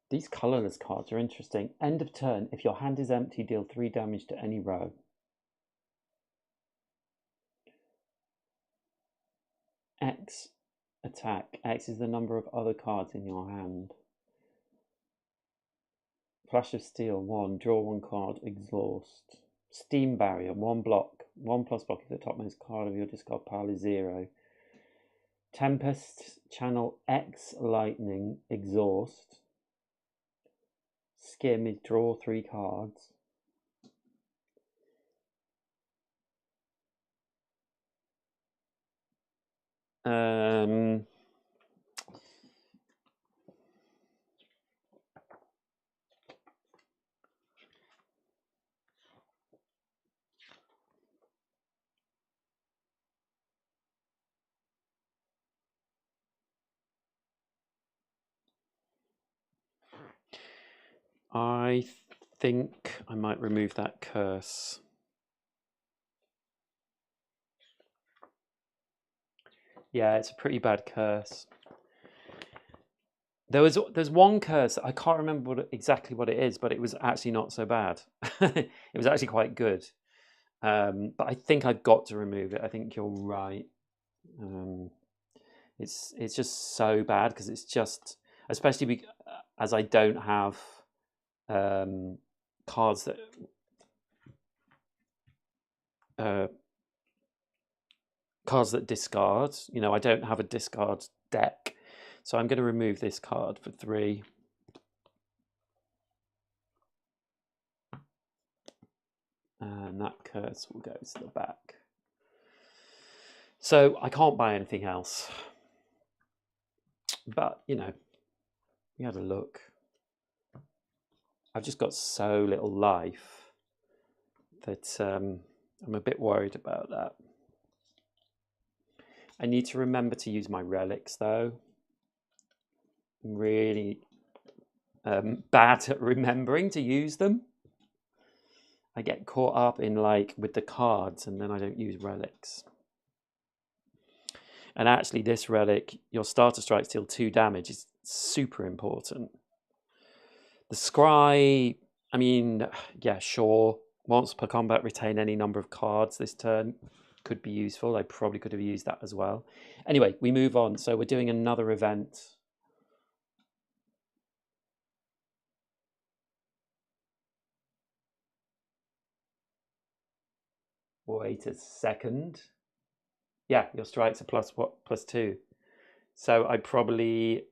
These colourless cards are interesting. End of turn. If your hand is empty, deal 3 damage to any row. X attack. X is the number of other cards in your hand. Flash of Steel, 1. Draw 1 card, exhaust. Steam Barrier, 1 block. 1+ block if the topmost card of your discard pile is 0. Tempest, channel X Lightning, exhaust. Skim is draw 3 cards. I think I might remove that curse. Yeah, it's a pretty bad curse. There's one curse, I can't remember exactly what it is, but it was actually not so bad. It was actually quite good. But I think I've got to remove it. I think you're right. It's just so bad because it's just, especially as I don't have cards that discard. You know, I don't have a discard deck, so I'm going to remove this card for 3. And that curse will go to the back. So I can't buy anything else. But, you know, you had a look. I've just got so little life that I'm a bit worried about that. I need to remember to use my relics, though. I'm really bad at remembering to use them. I get caught up in with the cards, and then I don't use relics. And actually, this relic, your starter strikes deal 2 damage, is super important. The scry, I mean, yeah, sure. Once per combat, retain any number of cards this turn. Could be useful. I probably could have used that as well. Anyway, we move on. So we're doing another event. Wait a second. Yeah, your strikes are +2. So I probably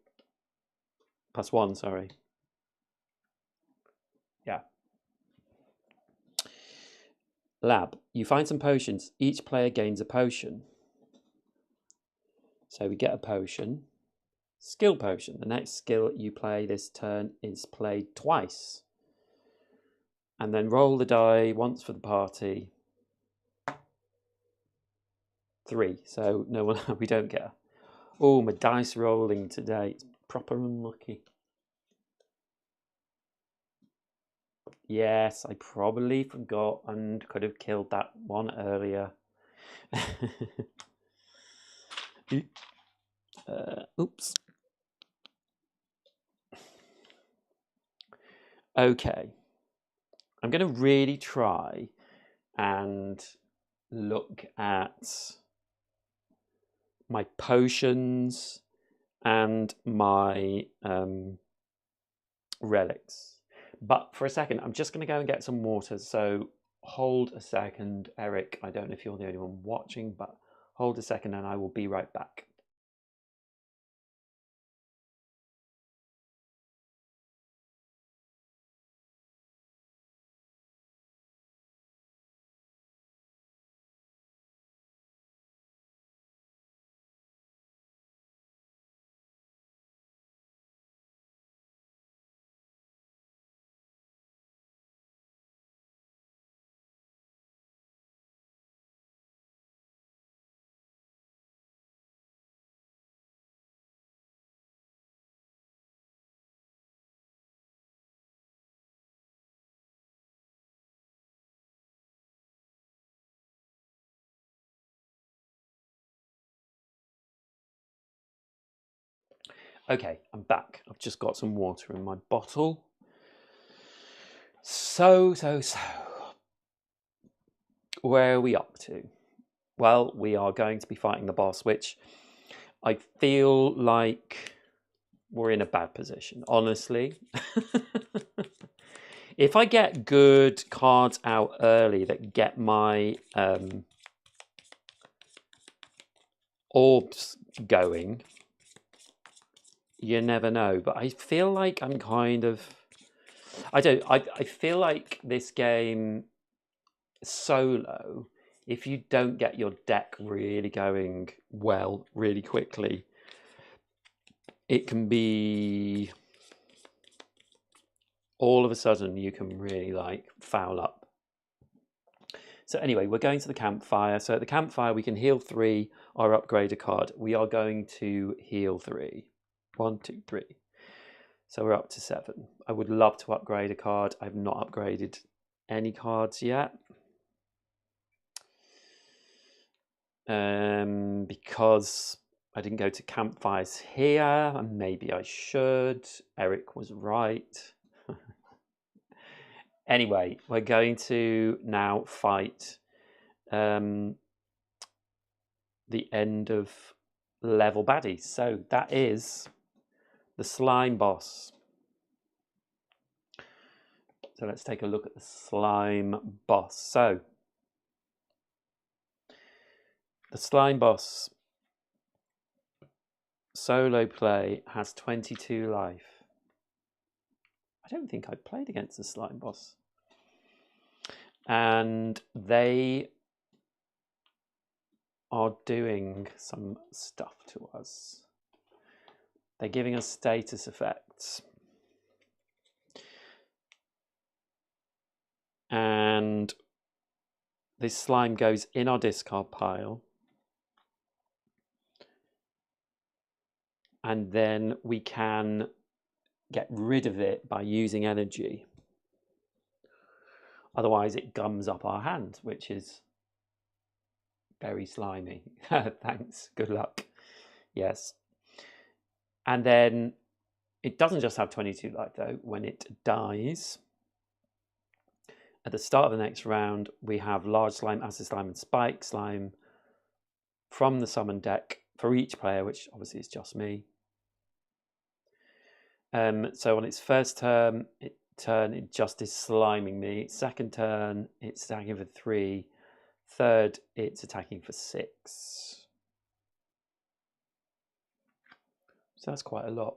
+1, sorry. Yeah. Lab. You find some potions. Each player gains a potion. So we get a potion. Skill potion. The next skill you play this turn is played twice. And then roll the die once for the party. 3. So no one, we don't get. Oh, my dice rolling today. It's proper unlucky. Yes, I probably forgot and could have killed that one earlier. Oops. Okay. I'm going to really try and look at my potions and my relics. But for a second, I'm just going to go and get some water. So hold a second, Eric. I don't know if you're the only one watching, but hold a second and I will be right back. Okay, I'm back. I've just got some water in my bottle. So. Where are we up to? Well, we are going to be fighting the boss, which I feel like we're in a bad position, honestly. If I get good cards out early that get my orbs going, you never know. But I feel like I'm kind of... I feel like this game solo, if you don't get your deck really going well really quickly, it can be... all of a sudden you can really foul up. So anyway, we're going to the campfire. So at the campfire we can heal 3 or upgrade a card. We are going to heal 3. 1, 2, 3. So we're up to 7. I would love to upgrade a card. I've not upgraded any cards yet. Because I didn't go to campfires here, and maybe I should. Eric was right. Anyway, we're going to now fight the end of level baddies. So that is the slime boss. So let's take a look at the slime boss. So the slime boss solo play has 22 life. I don't think I played against the slime boss. And they are doing some stuff to us. They're giving us status effects. And this slime goes in our discard pile. And then we can get rid of it by using energy. Otherwise it gums up our hand, which is very slimy. Thanks, good luck. Yes. And then it doesn't just have 22 life though. When it dies, at the start of the next round, we have large slime, acid slime, and spike slime from the summon deck for each player, which obviously is just me. So on its first turn, it just is sliming me. Second turn, it's attacking for 3. Third, it's attacking for 6. So that's quite a lot.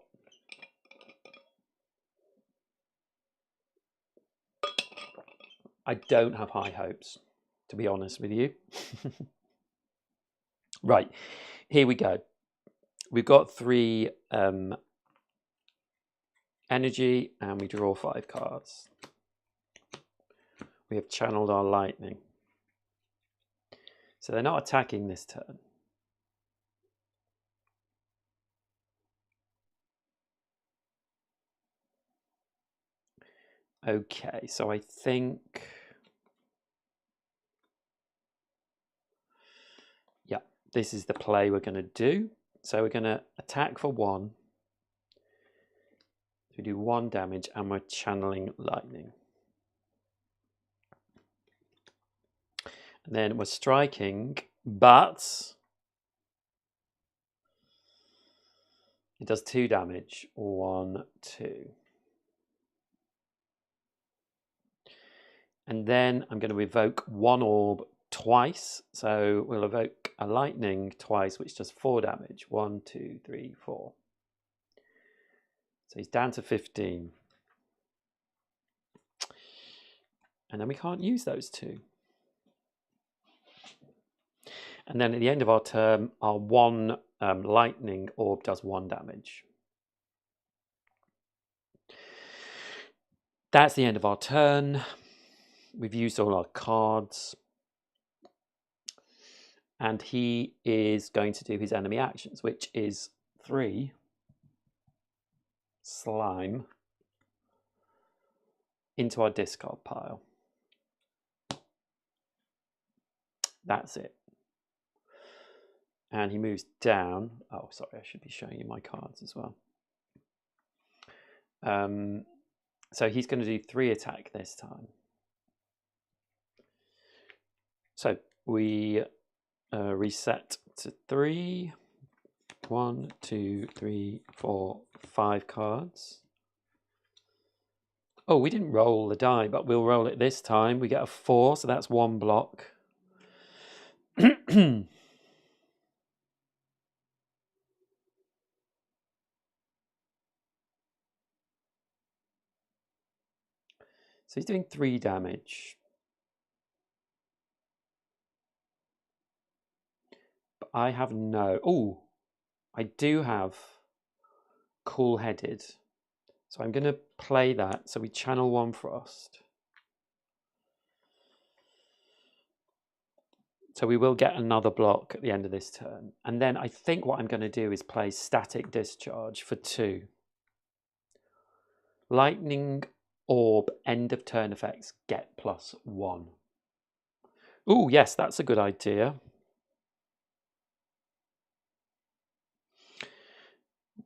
I don't have high hopes, to be honest with you. Right, here we go. We've got 3 energy, and we draw 5 cards. We have channeled our lightning. So they're not attacking this turn. Okay, so I think... yeah, this is the play we're going to do. So we're going to attack for 1. We do 1 damage, and we're channeling lightning. And then we're striking, but it does 2 damage. 1, 2. And then I'm going to evoke 1 orb twice. So we'll evoke a lightning twice, which does 4 damage. 1, 2, 3, 4. So he's down to 15. And then we can't use those 2. And then at the end of our turn, our 1 lightning orb does 1 damage. That's the end of our turn. We've used all our cards. And he is going to do his enemy actions, which is 3 slime into our discard pile. That's it. And he moves down. Oh, sorry, I should be showing you my cards as well. So he's going to do 3 attack this time. So we reset to 3. 1, 2, 3, 4, 5 cards. Oh, we didn't roll the die, but we'll roll it this time. We get a 4, so that's 1 block. So he's doing 3 damage. But I have no... oh, I do have Cool-Headed. So I'm going to play that. So we channel 1 Frost. So we will get another block at the end of this turn. And then I think what I'm going to do is play Static Discharge for 2. Lightning orb end of turn effects get +1. Oh, yes, that's a good idea.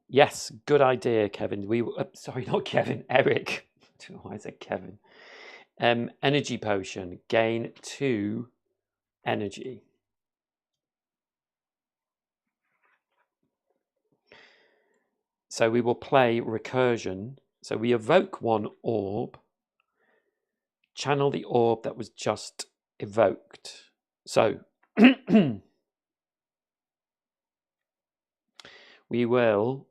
Yes, good idea, Kevin. Sorry, not Kevin, Eric. I don't know why I said Kevin. Energy potion, gain 2 energy. So we will play recursion. So we evoke 1 orb, channel the orb that was just evoked. So we will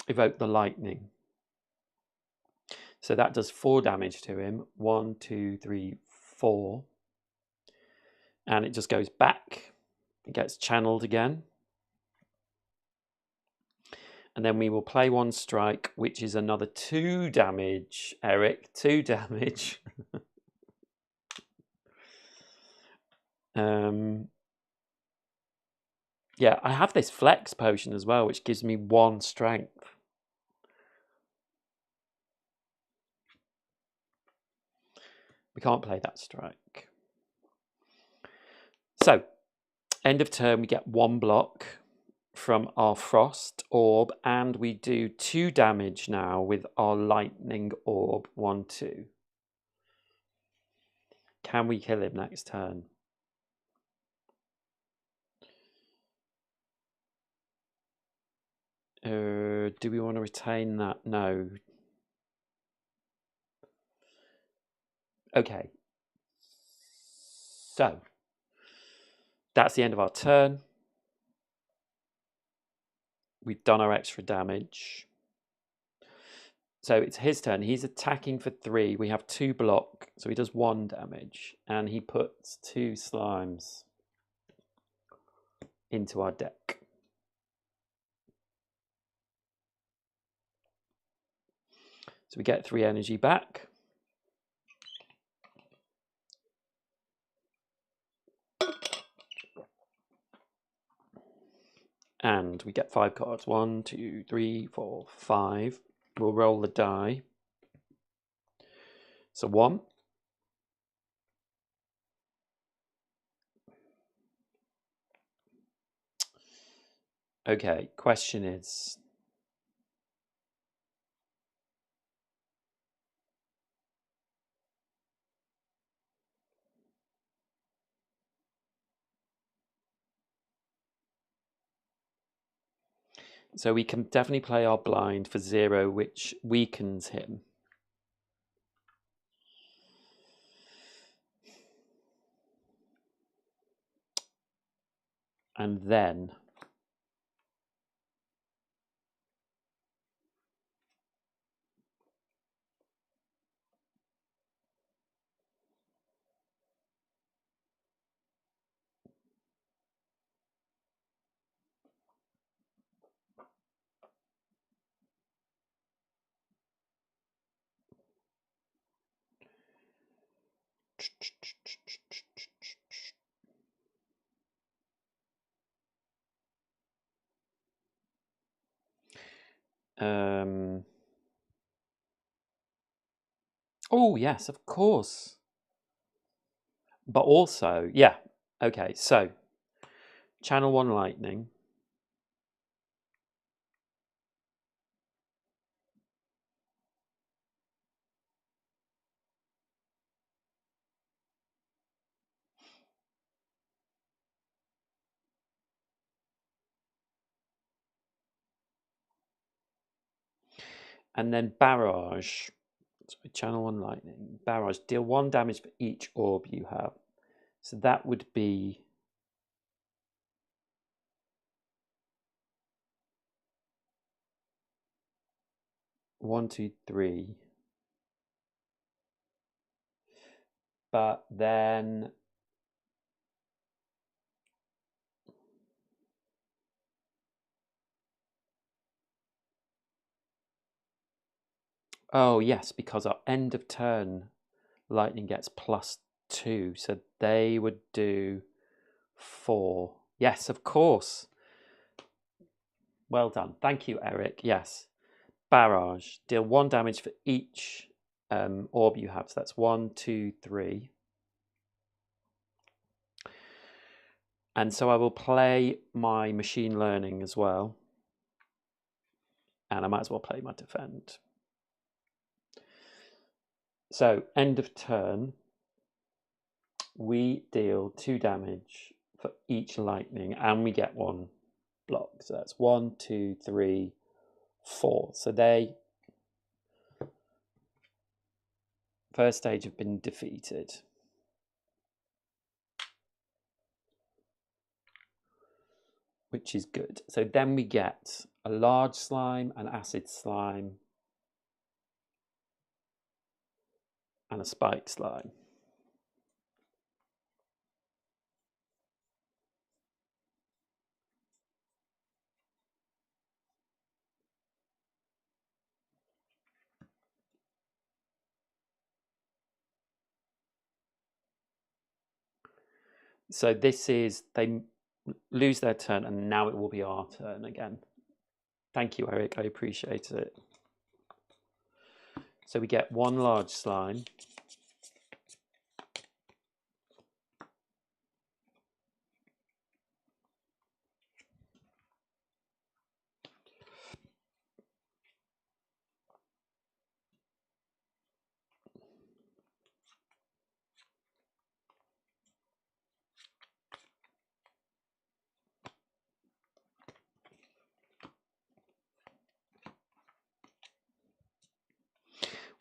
evoke the lightning. So that does 4 damage to him. 1, 2, 3, 4. And it just goes back. It gets channeled again. And then we will play 1 strike, which is another 2 damage, Eric. 2 damage. Yeah, I have this flex potion as well, which gives me 1 strength. We can't play that strike. So, end of turn, we get 1 block from our frost orb, and we do 2 damage now with our lightning orb. 1, 2. Can we kill him next turn? Do we want to retain that? No. Okay. So, that's the end of our turn. We've done our extra damage. So it's his turn. He's attacking for 3. We have 2 block, so he does 1 damage. And he puts 2 slimes into our deck. So we get 3 energy back. And we get 5 cards. 1, 2, 3, 4, 5. We'll roll the die. So 1. Okay, question is... So we can definitely play our blind for 0, which weakens him. And then... Oh, yes, of course. But also, yeah. Okay, so channel 1 lightning. And then barrage. Sorry, channel 1 lightning. Barrage. Deal 1 damage for each orb you have. So that would be... One, two, 3. But then... Oh, yes, because our end of turn lightning gets +2. So they would do 4. Yes, of course. Well done. Thank you, Eric. Yes. Barrage. Deal 1 damage for each orb you have. So that's 1, 2, 3. And so I will play my machine learning as well. And I might as well play my defend. So end of turn, we deal 2 damage for each lightning and we get 1 block. So that's 1, 2, 3, 4. So they, first stage, have been defeated. Which is good. So then we get a large slime, an acid slime, and a spike slime. So this is, they lose their turn and now it will be our turn again. Thank you, Eric, I appreciate it. So we get 1 large slime.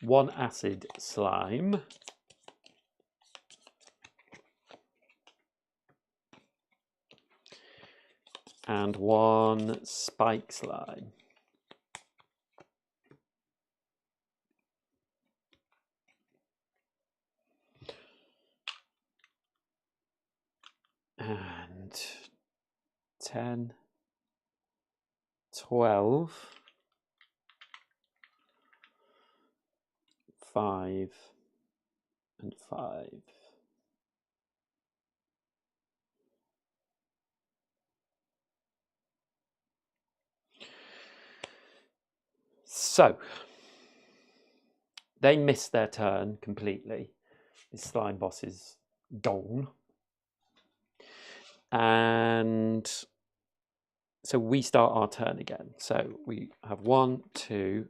One acid slime. And 1 spike slime. And 10, 12, 5, and 5. So, they miss their turn completely. This slime boss is gone. And so we start our turn again. So we have 1, 2.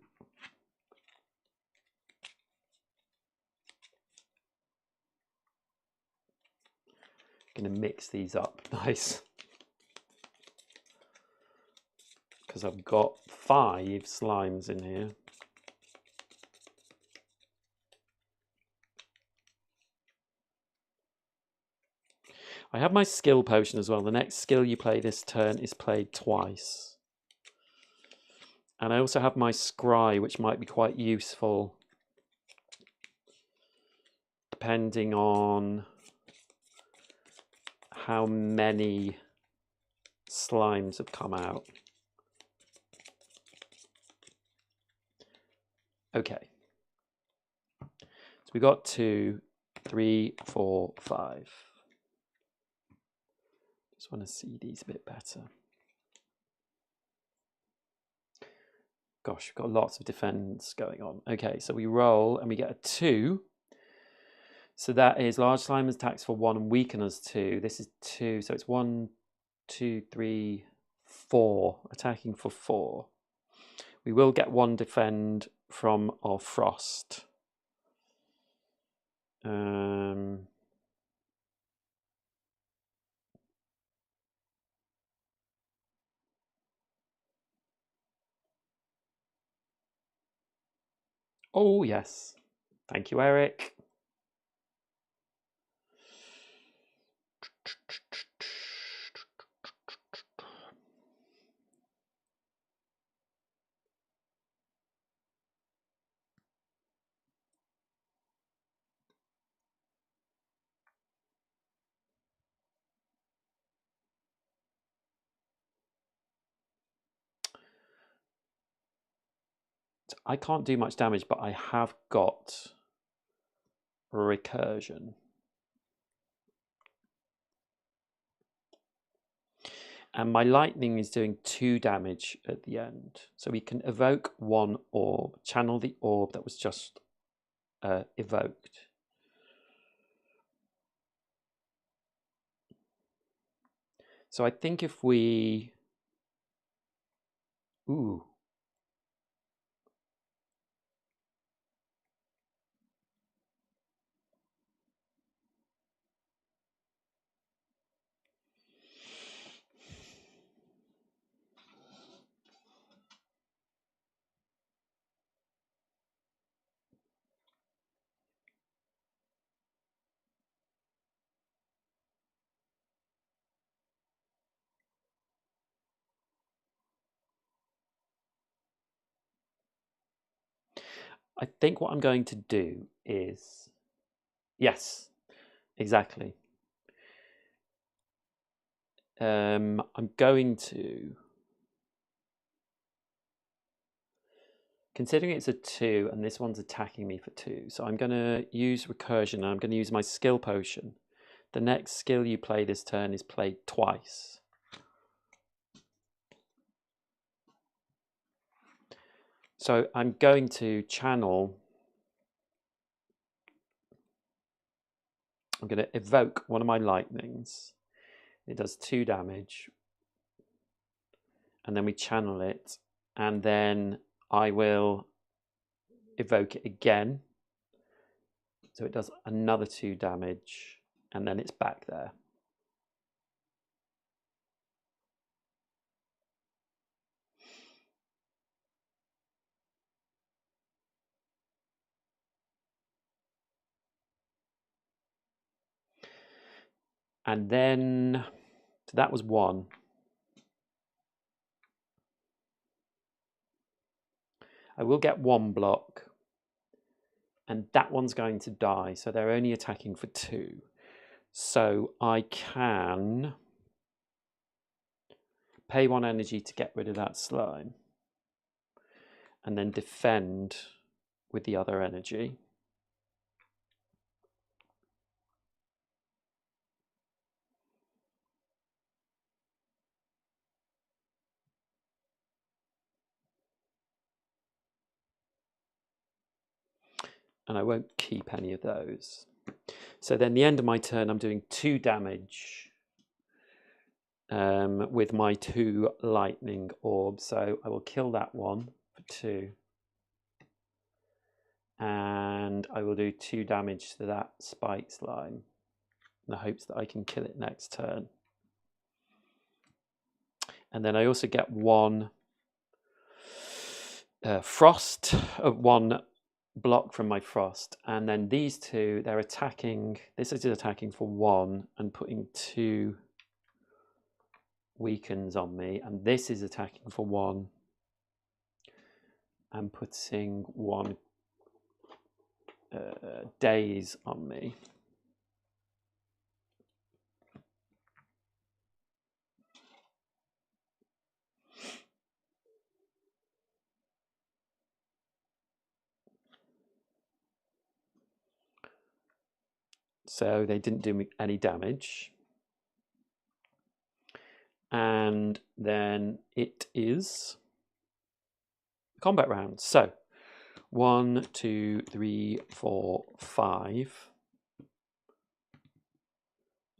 Going to mix these up. Nice. Because I've got 5 slimes in here. I have my skill potion as well. The next skill you play this turn is played twice. And I also have my scry, which might be quite useful depending on how many slimes have come out. Okay. So we got 2, 3, 4, 5. Just want to see these a bit better. Gosh, we've got lots of defense going on. Okay, so we roll and we get a 2. So that is large slime attacks for 1 and weaken us 2. This is 2, so it's 1, 2, 3, 4, attacking for 4. We will get 1 defend from our frost. Oh, yes. Thank you, Eric. I can't do much damage, but I have got recursion. And my lightning is doing 2 damage at the end. So we can evoke 1 orb, channel the orb that was just evoked. So I think if we... Ooh. I think what I'm going to do is... Yes, exactly. I'm going to... Considering it's a 2 and this one's attacking me for 2, so I'm going to use recursion and I'm going to use my skill potion. The next skill you play this turn is played twice. So I'm going to channel... I'm going to evoke one of my lightnings. It does 2 damage. And then we channel it. And then I will evoke it again. So it does another 2 damage. And then it's back there. And then... So that was 1. I will get 1 block. And that one's going to die. So they're only attacking for 2. So I can pay 1 energy to get rid of that slime. And then defend with the other energy. And I won't keep any of those. So then the end of my turn, I'm doing 2 damage with my 2 lightning orbs. So I will kill that one for 2. And I will do 2 damage to that spike slime in the hopes that I can kill it next turn. And then I also get 1 frost, 1 block from my frost, and then these 2, they're attacking. This is attacking for 1 and putting 2 weakens on me, and this is attacking for 1 and putting 1 daze on me. So they didn't do me any damage. And then it is combat round. So 1, 2, 3, 4, 5.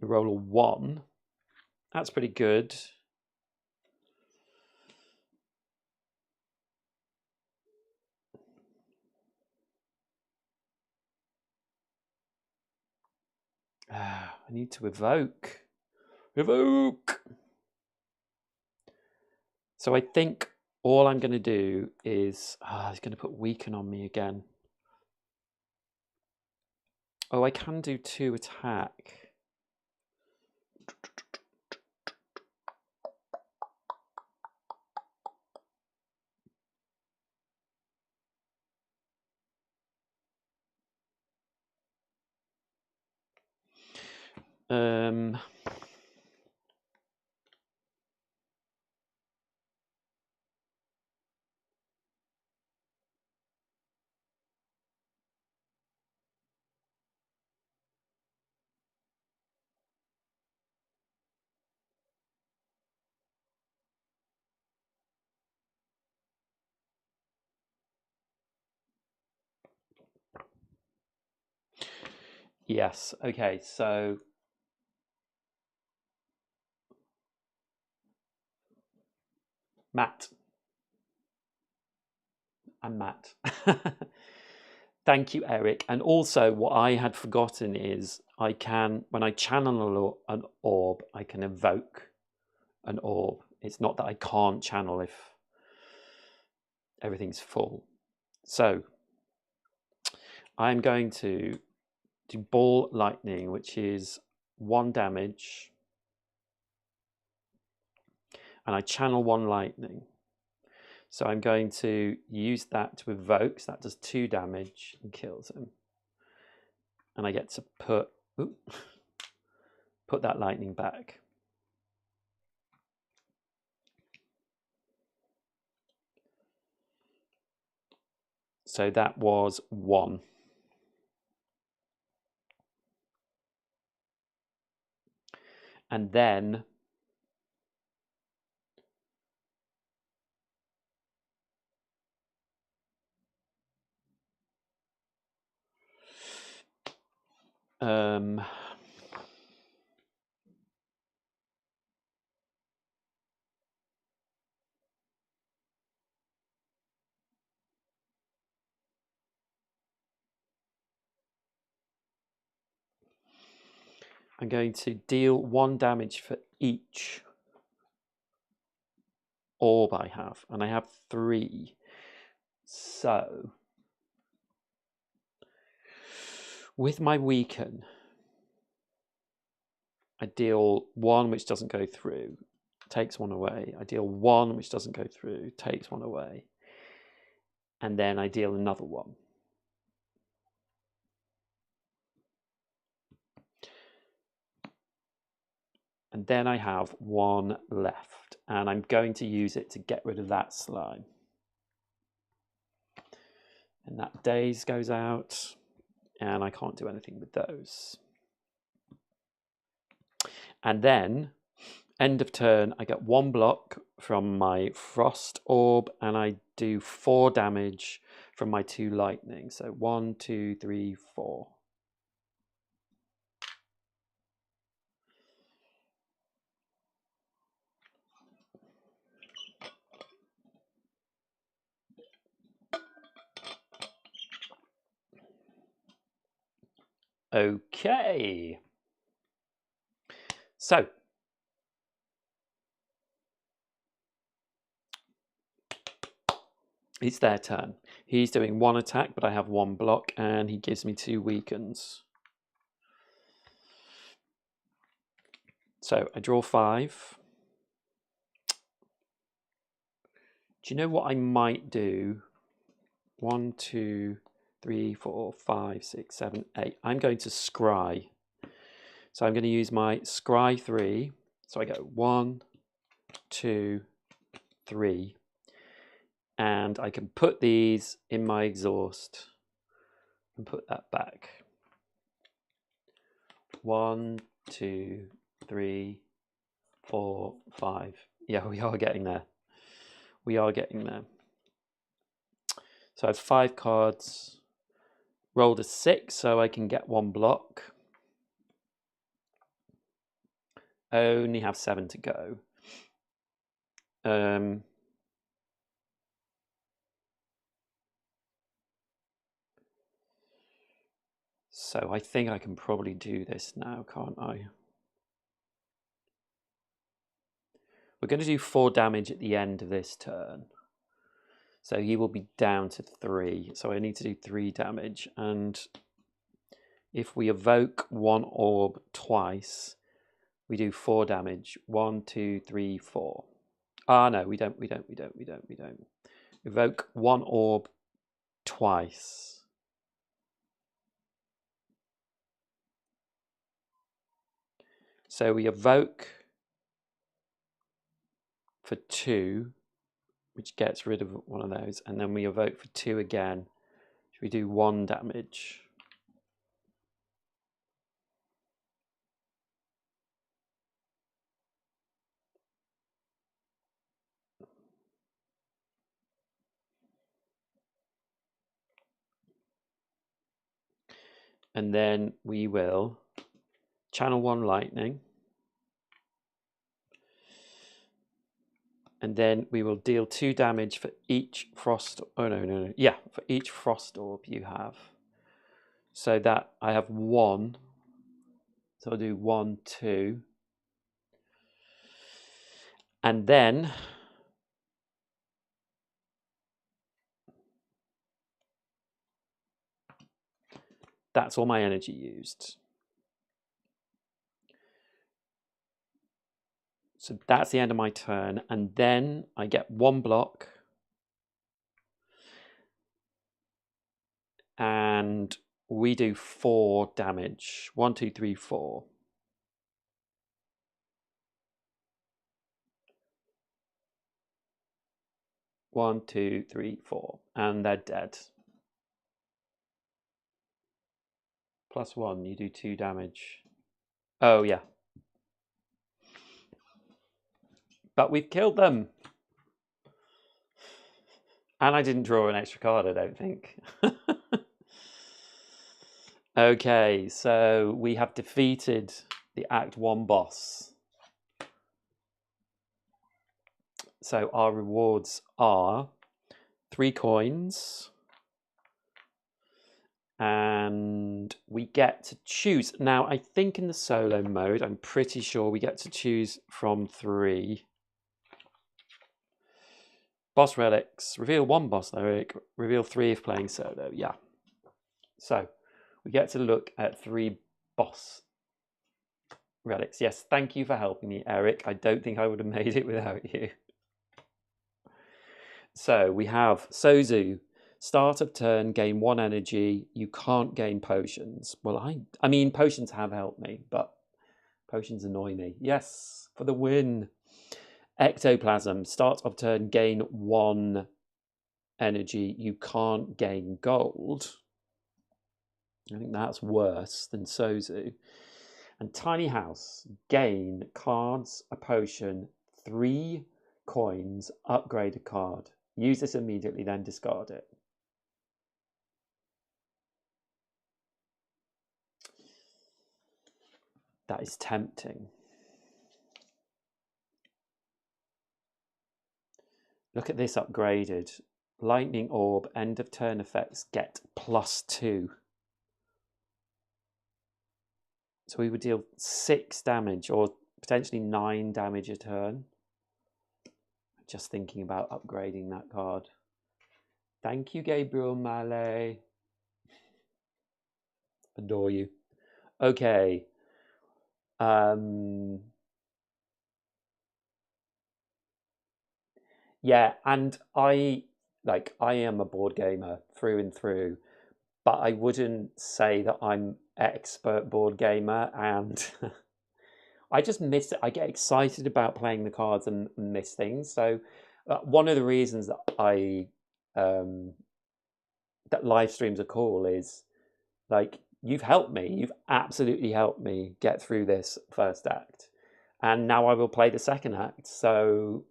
You roll a 1. That's pretty good. I need to evoke. Evoke! So I think all I'm going to do is... he's going to put weaken on me again. Oh, I can do 2 attack. Yes. Okay, so Matt. I'm Matt. Thank you, Eric. And also, what I had forgotten is I can, when I channel an orb, I can evoke an orb. It's not that I can't channel if everything's full. So I'm going to do ball lightning, which is 1 damage, and I channel 1 lightning. So I'm going to use that to evoke, so that does 2 damage and kills him. And I get to put that lightning back. So that was 1. And then I'm going to deal 1 damage for each orb I have, and I have 3. So with my weaken, I deal 1 which doesn't go through, takes 1 away. I deal 1 which doesn't go through, takes 1 away. And then I deal another 1. And then I have 1 left, and I'm going to use it to get rid of that slime. And that daze goes out, and I can't do anything with those. And then, end of turn, I get 1 block from my frost orb, and I do 4 damage from my 2 lightning. So 1, 2, 3, 4. Okay. So it's their turn. He's doing 1 attack, but I have 1 block, and he gives me 2 weakens. So I draw 5. Do you know what I might do? 1, 2, 3, 4, 5, 6, 7, 8. I'm going to scry. So I'm going to use my scry 3. So I go 1, 2, 3. And I can put these in my exhaust and put that back. 1, 2, 3, 4, 5. Yeah, we are getting there. We are getting there. So I have 5 cards. Rolled a 6, so I can get 1 block. I only have 7 to go. So I think I can probably do this now, can't I? We're going to do 4 damage at the end of this turn. So he will be down to 3. So I need to do 3 damage. And if we evoke 1 orb twice, we do 4 damage. 1, 2, 3, 4. Ah, no, we don't. Evoke 1 orb twice. So we evoke for 2, which gets rid of 1 of those, and then we evoke for 2 again. We do 1 damage. And then we will channel 1 lightning. And then we will deal 2 damage for each frost. Oh, no. Yeah, for each frost orb you have. So that I have 1. So I'll do 1, 2. And then that's all my energy used. So that's the end of my turn. And then I get 1 block. And we do 4 damage. 1, 2, 3, 4. One, 2, 3, 4. And they're dead. +1, you do 2 damage. Oh, yeah. But we've killed them. And I didn't draw an extra card, I don't think. Okay, so we have defeated the Act 1 boss. So our rewards are 3 coins. And we get to choose. Now, I think in the solo mode, I'm pretty sure we get to choose from 3. Boss relics. Reveal 1 boss relic. Reveal 3 if playing solo. Yeah. So we get to look at 3 boss relics. Yes, thank you for helping me, Eric. I don't think I would have made it without you. So we have Sozu. Start of turn, gain 1 energy. You can't gain potions. Well, I mean, potions have helped me, but potions annoy me. Yes, for the win. Ectoplasm. Start of turn, gain 1 energy. You can't gain gold. I think that's worse than Sozu. And Tiny House. Gain cards, a potion, 3 coins, upgrade a card. Use this immediately, then discard it. That is tempting. Look at this upgraded. Lightning Orb, end of turn effects, get +2. So we would deal 6 damage or potentially 9 damage a turn. Just thinking about upgrading that card. Thank you, Gabriel Mallet. Adore you. Okay. Yeah, and I am a board gamer through and through, but I wouldn't say that I'm expert board gamer, and I just miss it. I get excited about playing the cards and miss things. So one of the reasons that that live streams are cool is like you've helped me. You've absolutely helped me get through this first act, and now I will play the second act. So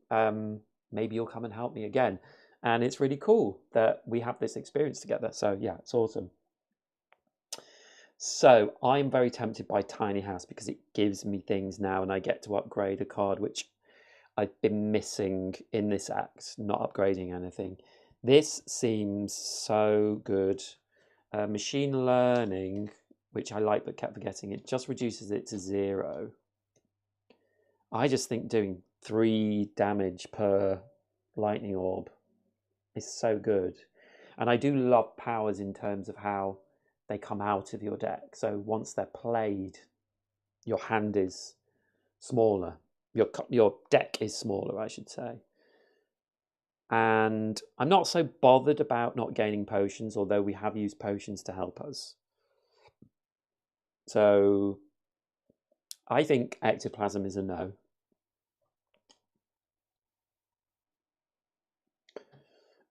maybe you'll come and help me again. And it's really cool that we have this experience together. So yeah, it's awesome. So I'm very tempted by Tiny House because it gives me things now and I get to upgrade a card, which I've been missing in this act, not upgrading anything. This seems so good. Machine learning, which I like but kept forgetting, it just reduces it to 0. I just think doing 3 damage per lightning orb is so good. And I do love powers in terms of how they come out of your deck. So once they're played, your hand is smaller. Your deck is smaller, I should say. And I'm not so bothered about not gaining potions, although we have used potions to help us. So I think ectoplasm is a no.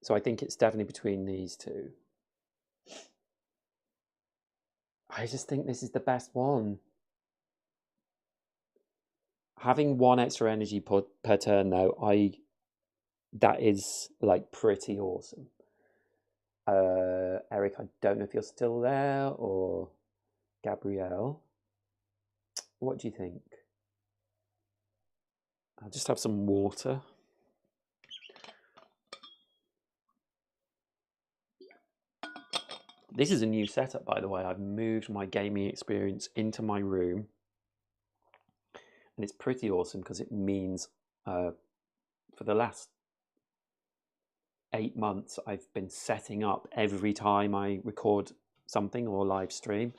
So I think it's definitely between these 2. I just think this is the best one. Having 1 extra energy per turn, though, that is like pretty awesome. Eric, I don't know if you're still there or Gabrielle, what do you think? I'll just have some water. This is a new setup, by the way. I've moved my gaming experience into my room. And it's pretty awesome because it means for the last 8 months, I've been setting up every time I record something or live stream.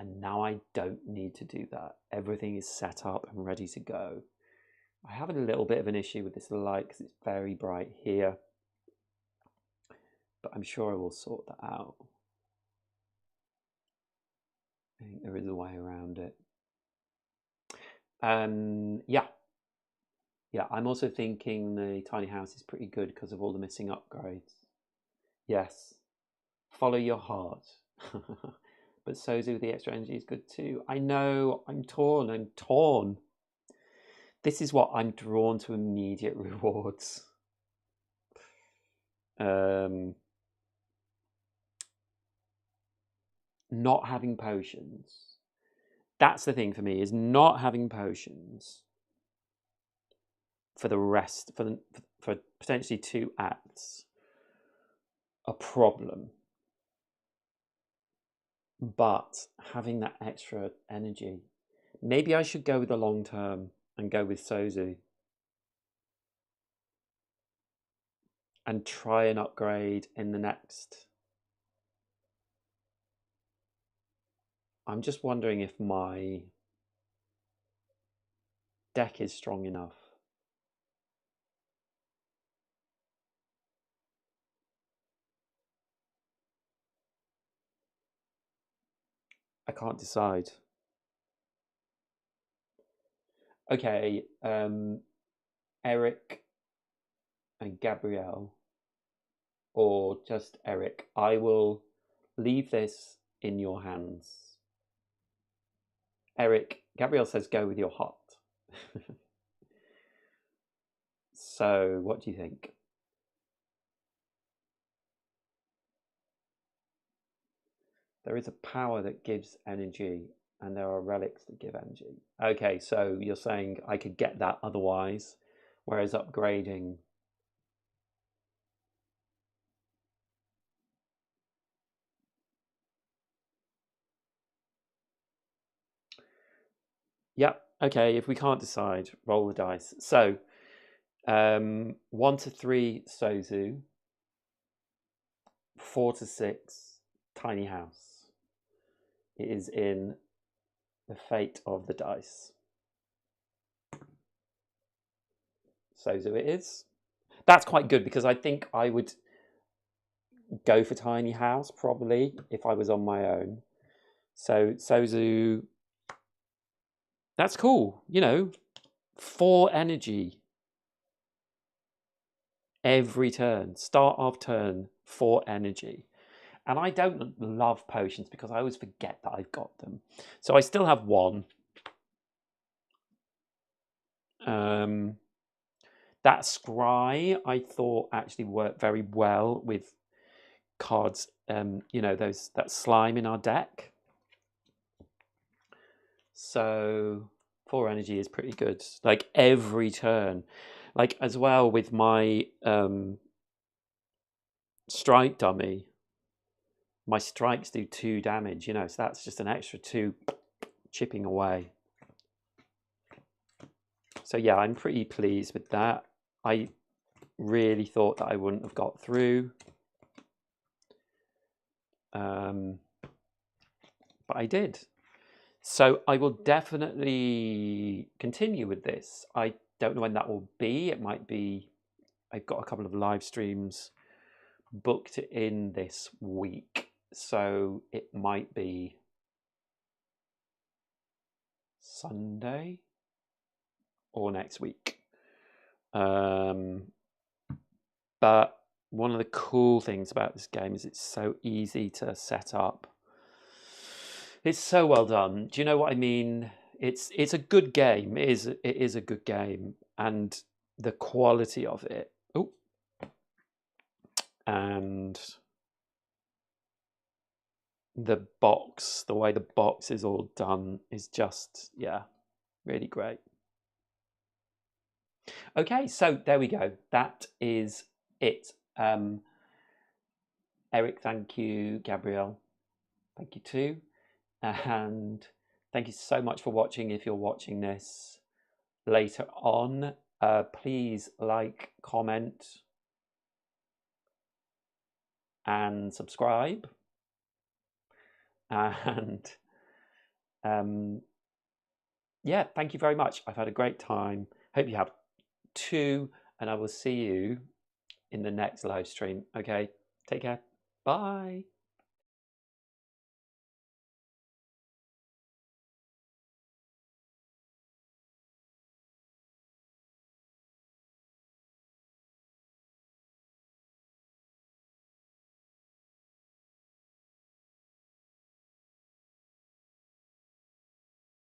And now I don't need to do that. Everything is set up and ready to go. I have a little bit of an issue with this light because it's very bright here. But I'm sure I will sort that out. I think there is a way around it. Yeah, I'm also thinking the tiny house is pretty good because of all the missing upgrades. Yes, follow your heart. But Sozu with the extra energy is good too. I know, I'm torn. This is what I'm drawn to immediate rewards. Not having potions. That's the thing for me, is not having potions for the rest, for potentially 2 acts, a problem. But having that extra energy, maybe I should go with the long term and go with Sozu and try an upgrade in the next. I'm just wondering if my deck is strong enough. I can't decide. Okay, Eric and Gabrielle, or just Eric, I will leave this in your hands. Eric, Gabrielle says go with your heart. So, what do you think? There is a power that gives energy, and there are relics that give energy. Okay, so you're saying I could get that otherwise, whereas upgrading. Yep, okay, if we can't decide, roll the dice. So, 1 to 3, Sozu. 4 to 6, tiny house. It is in the fate of the dice. Sozu it is. That's quite good because I think I would go for tiny house probably if I was on my own. So Sozu, that's cool. 4 energy every turn. Start of turn, 4 energy. And I don't love potions because I always forget that I've got them. So I still have 1. That scry I thought actually worked very well with cards, that slime in our deck. So 4 energy is pretty good. Like every turn, like as well with my strike dummy. My strikes do 2 damage, so that's just an extra 2 chipping away. So yeah, I'm pretty pleased with that. I really thought that I wouldn't have got through. But I did. So I will definitely continue with this. I don't know when that will be. It might be, I've got a couple of live streams booked in this week. So it might be Sunday or next week. But one of the cool things about this game is it's so easy to set up. It's so well done. Do you know what I mean? It's a good game. It is a good game, and the quality of it. Oh, and the box, the way the box is all done is just, yeah, really great. Okay, so there we go. That is it. Eric, thank you. Gabrielle, thank you too. And thank you so much for watching. If you're watching this later on, please like, comment, and subscribe. And yeah, thank you very much. I've had a great time. Hope you have too, and I will see you in the next live stream. Okay, take care. Bye.